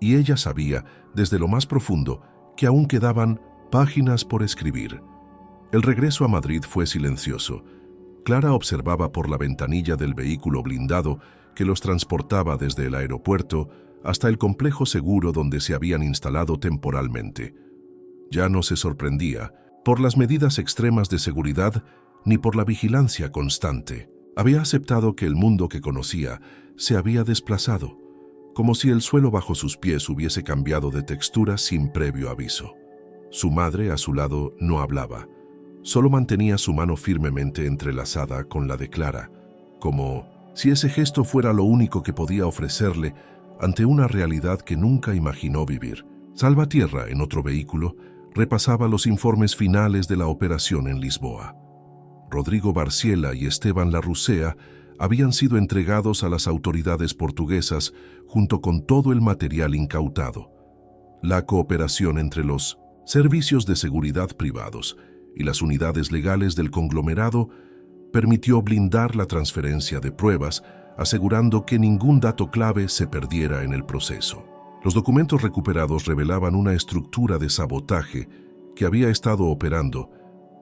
y ella sabía, desde lo más profundo, que aún quedaban páginas por escribir. El regreso a Madrid fue silencioso. Clara observaba por la ventanilla del vehículo blindado que los transportaba desde el aeropuerto hasta el complejo seguro donde se habían instalado temporalmente. Ya no se sorprendía por las medidas extremas de seguridad ni por la vigilancia constante. Había aceptado que el mundo que conocía se había desplazado, como si el suelo bajo sus pies hubiese cambiado de textura sin previo aviso. Su madre, a su lado, no hablaba. Solo mantenía su mano firmemente entrelazada con la de Clara, como si ese gesto fuera lo único que podía ofrecerle ante una realidad que nunca imaginó vivir. Salvatierra, en otro vehículo, repasaba los informes finales de la operación en Lisboa. Rodrigo Barciela y Esteban Larrucea habían sido entregados a las autoridades portuguesas junto con todo el material incautado. La cooperación entre los servicios de seguridad privados y las unidades legales del conglomerado permitió blindar la transferencia de pruebas, asegurando que ningún dato clave se perdiera en el proceso. Los documentos recuperados revelaban una estructura de sabotaje que había estado operando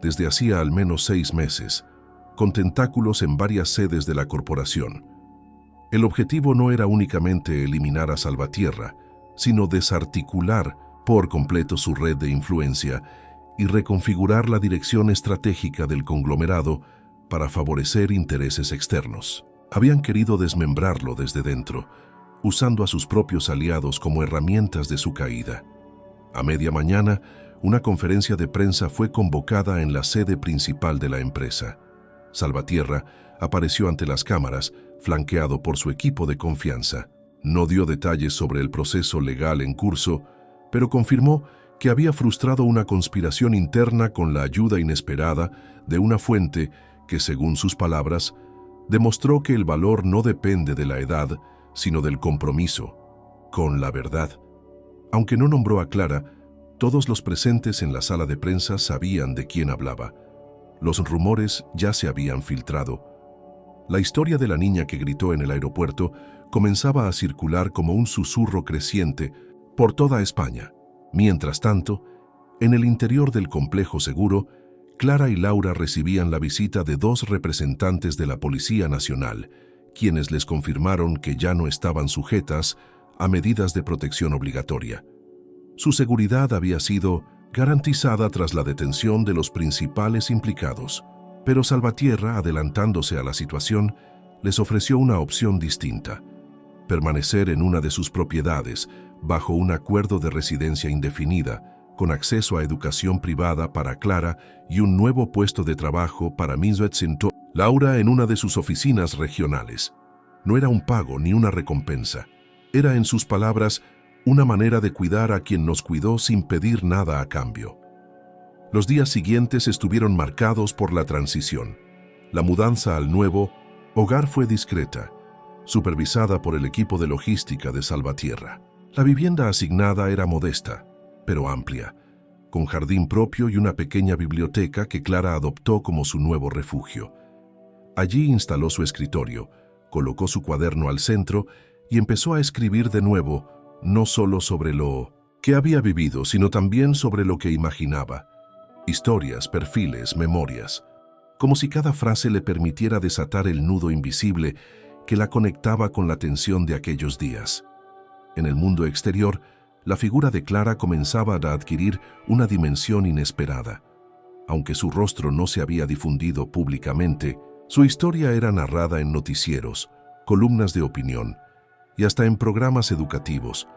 desde hacía al menos 6 meses, con tentáculos en varias sedes de la corporación. El objetivo no era únicamente eliminar a Salvatierra, sino desarticular por completo su red de influencia y reconfigurar la dirección estratégica del conglomerado para favorecer intereses externos. Habían querido desmembrarlo desde dentro, usando a sus propios aliados como herramientas de su caída. A media mañana, una conferencia de prensa fue convocada en la sede principal de la empresa. Salvatierra apareció ante las cámaras, flanqueado por su equipo de confianza. No dio detalles sobre el proceso legal en curso, pero confirmó que había frustrado una conspiración interna con la ayuda inesperada de una fuente que, según sus palabras, demostró que el valor no depende de la edad, sino del compromiso con la verdad. Aunque no nombró a Clara, todos los presentes en la sala de prensa sabían de quién hablaba. Los rumores ya se habían filtrado. La historia de la niña que gritó en el aeropuerto comenzaba a circular como un susurro creciente por toda España. Mientras tanto, en el interior del complejo seguro, Clara y Laura recibían la visita de 2 representantes de la Policía Nacional, quienes les confirmaron que ya no estaban sujetas a medidas de protección obligatoria. Su seguridad había sido garantizada tras la detención de los principales implicados. Pero Salvatierra, adelantándose a la situación, les ofreció una opción distinta: permanecer en una de sus propiedades, bajo un acuerdo de residencia indefinida, con acceso a educación privada para Clara y un nuevo puesto de trabajo para Laura en una de sus oficinas regionales. No era un pago ni una recompensa. Era, en sus palabras, una manera de cuidar a quien nos cuidó sin pedir nada a cambio. Los días siguientes estuvieron marcados por la transición. La mudanza al nuevo hogar fue discreta, supervisada por el equipo de logística de Salvatierra. La vivienda asignada era modesta, pero amplia, con jardín propio y una pequeña biblioteca que Clara adoptó como su nuevo refugio. Allí instaló su escritorio, colocó su cuaderno al centro y empezó a escribir de nuevo, no solo sobre lo que había vivido, sino también sobre lo que imaginaba. Historias, perfiles, memorias, como si cada frase le permitiera desatar el nudo invisible que la conectaba con la tensión de aquellos días. En el mundo exterior, la figura de Clara comenzaba a adquirir una dimensión inesperada. Aunque su rostro no se había difundido públicamente, su historia era narrada en noticieros, columnas de opinión y hasta en programas educativos.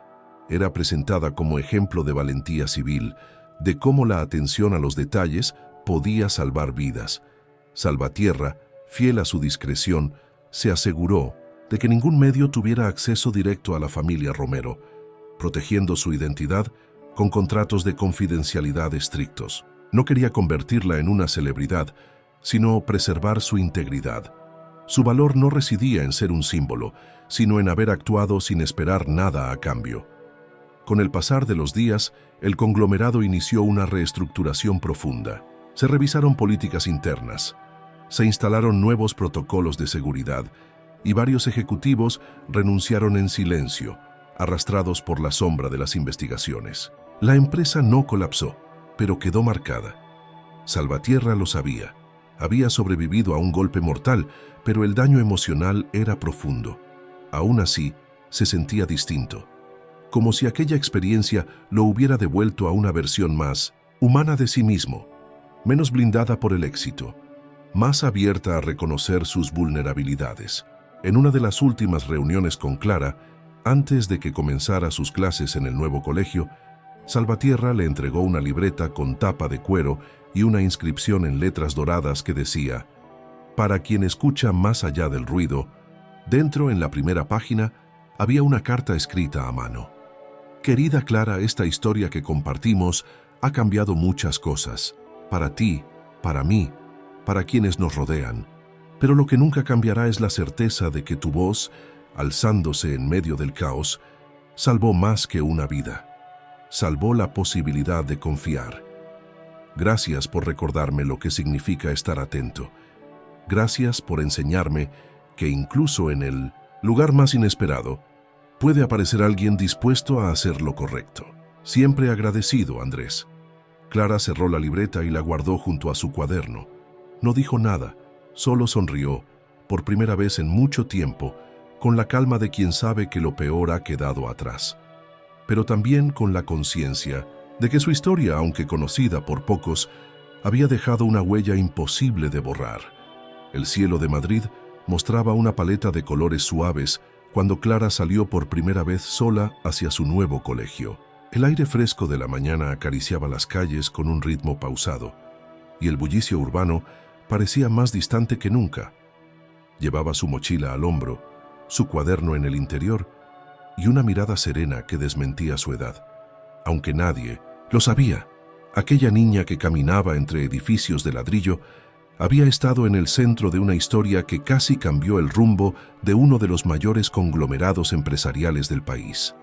Era presentada como ejemplo de valentía civil, de cómo la atención a los detalles podía salvar vidas. Salvatierra, fiel a su discreción, se aseguró de que ningún medio tuviera acceso directo a la familia Romero, protegiendo su identidad con contratos de confidencialidad estrictos. No quería convertirla en una celebridad, sino preservar su integridad. Su valor no residía en ser un símbolo, sino en haber actuado sin esperar nada a cambio. Con el pasar de los días, el conglomerado inició una reestructuración profunda. Se revisaron políticas internas, se instalaron nuevos protocolos de seguridad y varios ejecutivos renunciaron en silencio, arrastrados por la sombra de las investigaciones. La empresa no colapsó, pero quedó marcada. Salvatierra lo sabía. Había sobrevivido a un golpe mortal, pero el daño emocional era profundo. Aún así, se sentía distinto, como si aquella experiencia lo hubiera devuelto a una versión más humana de sí mismo, menos blindada por el éxito, más abierta a reconocer sus vulnerabilidades. En una de las últimas reuniones con Clara, antes de que comenzara sus clases en el nuevo colegio, Salvatierra le entregó una libreta con tapa de cuero y una inscripción en letras doradas que decía: «Para quien escucha más allá del ruido». Dentro, en la primera página, había una carta escrita a mano. «Querida Clara, esta historia que compartimos ha cambiado muchas cosas. Para ti, para mí, para quienes nos rodean. Pero lo que nunca cambiará es la certeza de que tu voz, alzándose en medio del caos, salvó más que una vida. Salvó la posibilidad de confiar. Gracias por recordarme lo que significa estar atento. Gracias por enseñarme que incluso en el lugar más inesperado puede aparecer alguien dispuesto a hacer lo correcto. Siempre agradecido, Andrés». Clara cerró la libreta y la guardó junto a su cuaderno. No dijo nada, solo sonrió, por primera vez en mucho tiempo, con la calma de quien sabe que lo peor ha quedado atrás, pero también con la conciencia de que su historia, aunque conocida por pocos, había dejado una huella imposible de borrar. El cielo de Madrid mostraba una paleta de colores suaves cuando Clara salió por primera vez sola hacia su nuevo colegio. El aire fresco de la mañana acariciaba las calles con un ritmo pausado, y el bullicio urbano parecía más distante que nunca. Llevaba su mochila al hombro, su cuaderno en el interior y una mirada serena que desmentía su edad. Aunque nadie lo sabía, aquella niña que caminaba entre edificios de ladrillo había estado en el centro de una historia que casi cambió el rumbo de uno de los mayores conglomerados empresariales del país.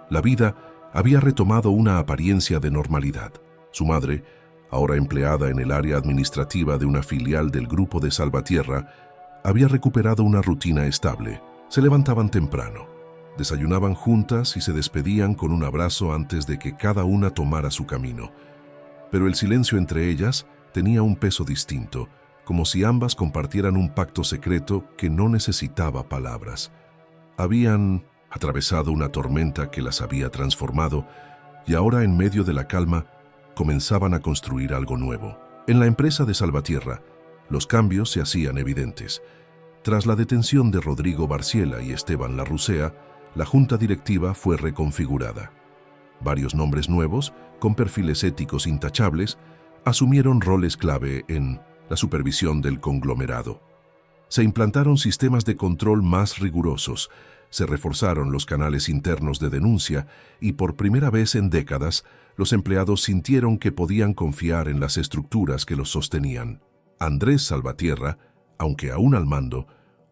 La vida había retomado una apariencia de normalidad. Su madre, ahora empleada en el área administrativa de una filial del grupo de Salvatierra, había recuperado una rutina estable. Se levantaban temprano, desayunaban juntas y se despedían con un abrazo antes de que cada una tomara su camino. Pero el silencio entre ellas tenía un peso distinto, como si ambas compartieran un pacto secreto que no necesitaba palabras. Habían atravesado una tormenta que las había transformado y ahora, en medio de la calma, comenzaban a construir algo nuevo. En la empresa de Salvatierra, Los cambios se hacían evidentes. Tras la detención de Rodrigo Barciela y Esteban Larrucea, la junta directiva fue reconfigurada. Varios nombres nuevos, con perfiles éticos intachables, asumieron roles clave en la supervisión del conglomerado. Se implantaron sistemas de control más rigurosos, se reforzaron los canales internos de denuncia y por primera vez en décadas los empleados sintieron que podían confiar en las estructuras que los sostenían. Andrés Salvatierra, aunque aún al mando,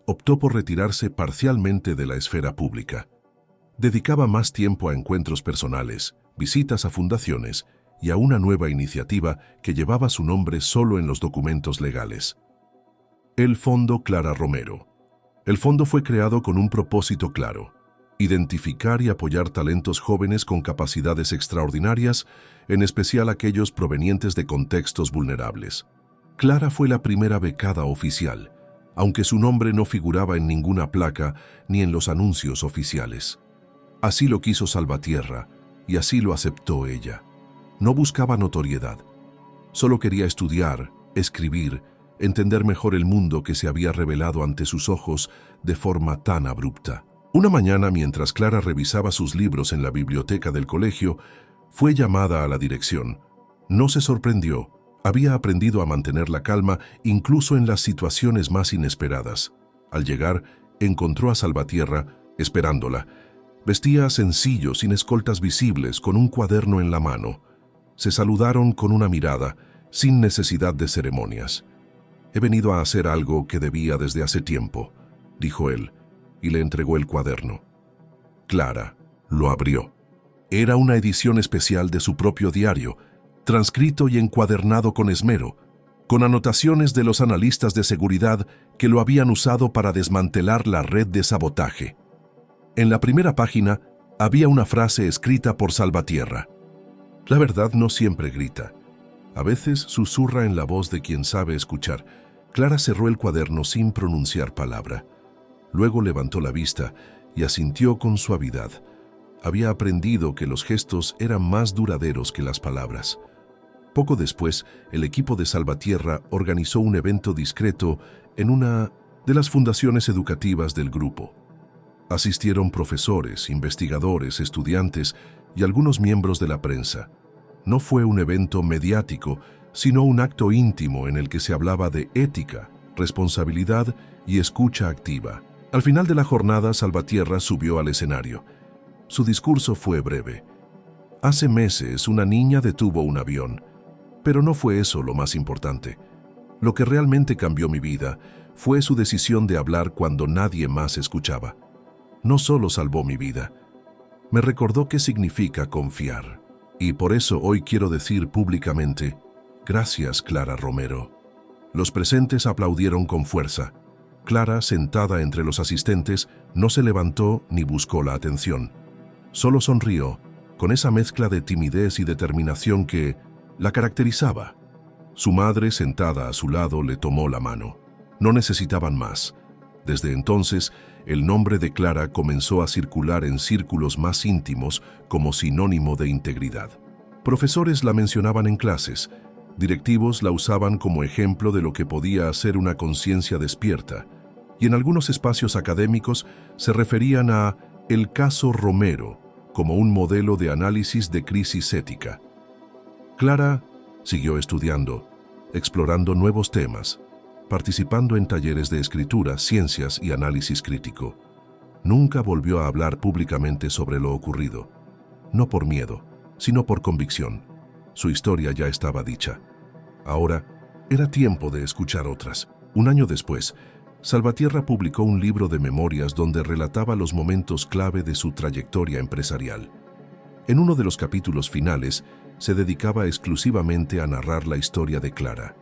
optó por retirarse parcialmente de la esfera pública. Dedicaba más tiempo a encuentros personales, visitas a fundaciones y a una nueva iniciativa que llevaba su nombre solo en los documentos legales. El Fondo Clara Romero. El fondo fue creado con un propósito claro: identificar y apoyar talentos jóvenes con capacidades extraordinarias, en especial aquellos provenientes de contextos vulnerables. Clara fue la primera becada oficial, aunque su nombre no figuraba en ninguna placa ni en los anuncios oficiales. Así lo quiso Salvatierra, y así lo aceptó ella. No buscaba notoriedad. Solo quería estudiar, escribir, entender mejor el mundo que se había revelado ante sus ojos de forma tan abrupta. Una mañana, mientras Clara revisaba sus libros en la biblioteca del colegio, fue llamada a la dirección. No se sorprendió. Había aprendido a mantener la calma incluso en las situaciones más inesperadas. Al llegar, encontró a Salvatierra esperándola. Vestía sencillo, sin escoltas visibles, con un cuaderno en la mano. Se saludaron con una mirada, sin necesidad de ceremonias. «He venido a hacer algo que debía desde hace tiempo», dijo él, y le entregó el cuaderno. Clara lo abrió. Era una edición especial de su propio diario, transcrito y encuadernado con esmero, con anotaciones de los analistas de seguridad que lo habían usado para desmantelar la red de sabotaje. En la primera página había una frase escrita por Salvatierra: «La verdad no siempre grita. A veces susurra en la voz de quien sabe escuchar». Clara cerró el cuaderno sin pronunciar palabra. Luego levantó la vista y asintió con suavidad. Había aprendido que los gestos eran más duraderos que las palabras. Poco después, el equipo de Salvatierra organizó un evento discreto en una de las fundaciones educativas del grupo. Asistieron profesores, investigadores, estudiantes y algunos miembros de la prensa. No fue un evento mediático, sino un acto íntimo en el que se hablaba de ética, responsabilidad y escucha activa. Al final de la jornada, Salvatierra subió al escenario. Su discurso fue breve. Hace meses, una niña detuvo un avión, pero no fue eso lo más importante. Lo que realmente cambió mi vida fue su decisión de hablar cuando nadie más escuchaba. No solo salvó mi vida, me recordó qué significa confiar. Y por eso hoy quiero decir públicamente: gracias, Clara Romero. Los presentes aplaudieron con fuerza. Clara, sentada entre los asistentes, no se levantó ni buscó la atención. Solo sonrió, con esa mezcla de timidez y determinación que la caracterizaba. Su madre, sentada a su lado, le tomó la mano. No necesitaban más. Desde entonces, el nombre de Clara comenzó a circular en círculos más íntimos como sinónimo de integridad. Profesores la mencionaban en clases. Directivos la usaban como ejemplo de lo que podía hacer una conciencia despierta, y en algunos espacios académicos se referían a el caso Romero como un modelo de análisis de crisis ética. Clara siguió estudiando, explorando nuevos temas, participando en talleres de escritura, ciencias y análisis crítico. Nunca volvió a hablar públicamente sobre lo ocurrido, no por miedo, sino por convicción. Su historia ya estaba dicha. Ahora era tiempo de escuchar otras. Un año después, Salvatierra publicó un libro de memorias donde relataba los momentos clave de su trayectoria empresarial. En uno de los capítulos finales, se dedicaba exclusivamente a narrar la historia de Clara.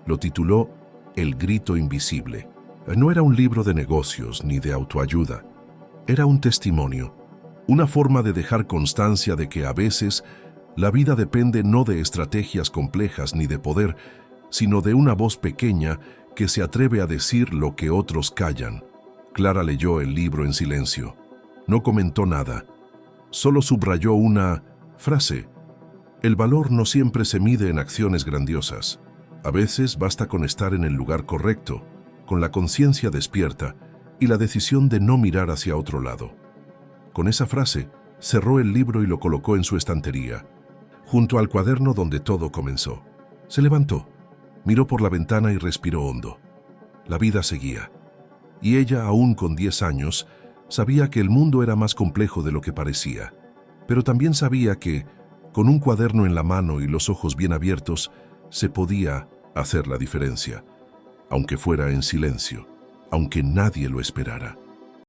Lo tituló El grito invisible. No era un libro de negocios ni de autoayuda. Era un testimonio, una forma de dejar constancia de que a veces la vida depende no de estrategias complejas ni de poder, sino de una voz pequeña que se atreve a decir lo que otros callan. Clara leyó el libro en silencio. No comentó nada. Solo subrayó una frase: el valor no siempre se mide en acciones grandiosas. A veces basta con estar en el lugar correcto, con la conciencia despierta y la decisión de no mirar hacia otro lado. Con esa frase, cerró el libro y lo colocó en su estantería, junto al cuaderno donde todo comenzó. Se levantó, miró por la ventana y respiró hondo. La vida seguía. Y ella, aún con 10 años, sabía que el mundo era más complejo de lo que parecía. Pero también sabía que, con un cuaderno en la mano y los ojos bien abiertos, se podía hacer la diferencia, aunque fuera en silencio, aunque nadie lo esperara.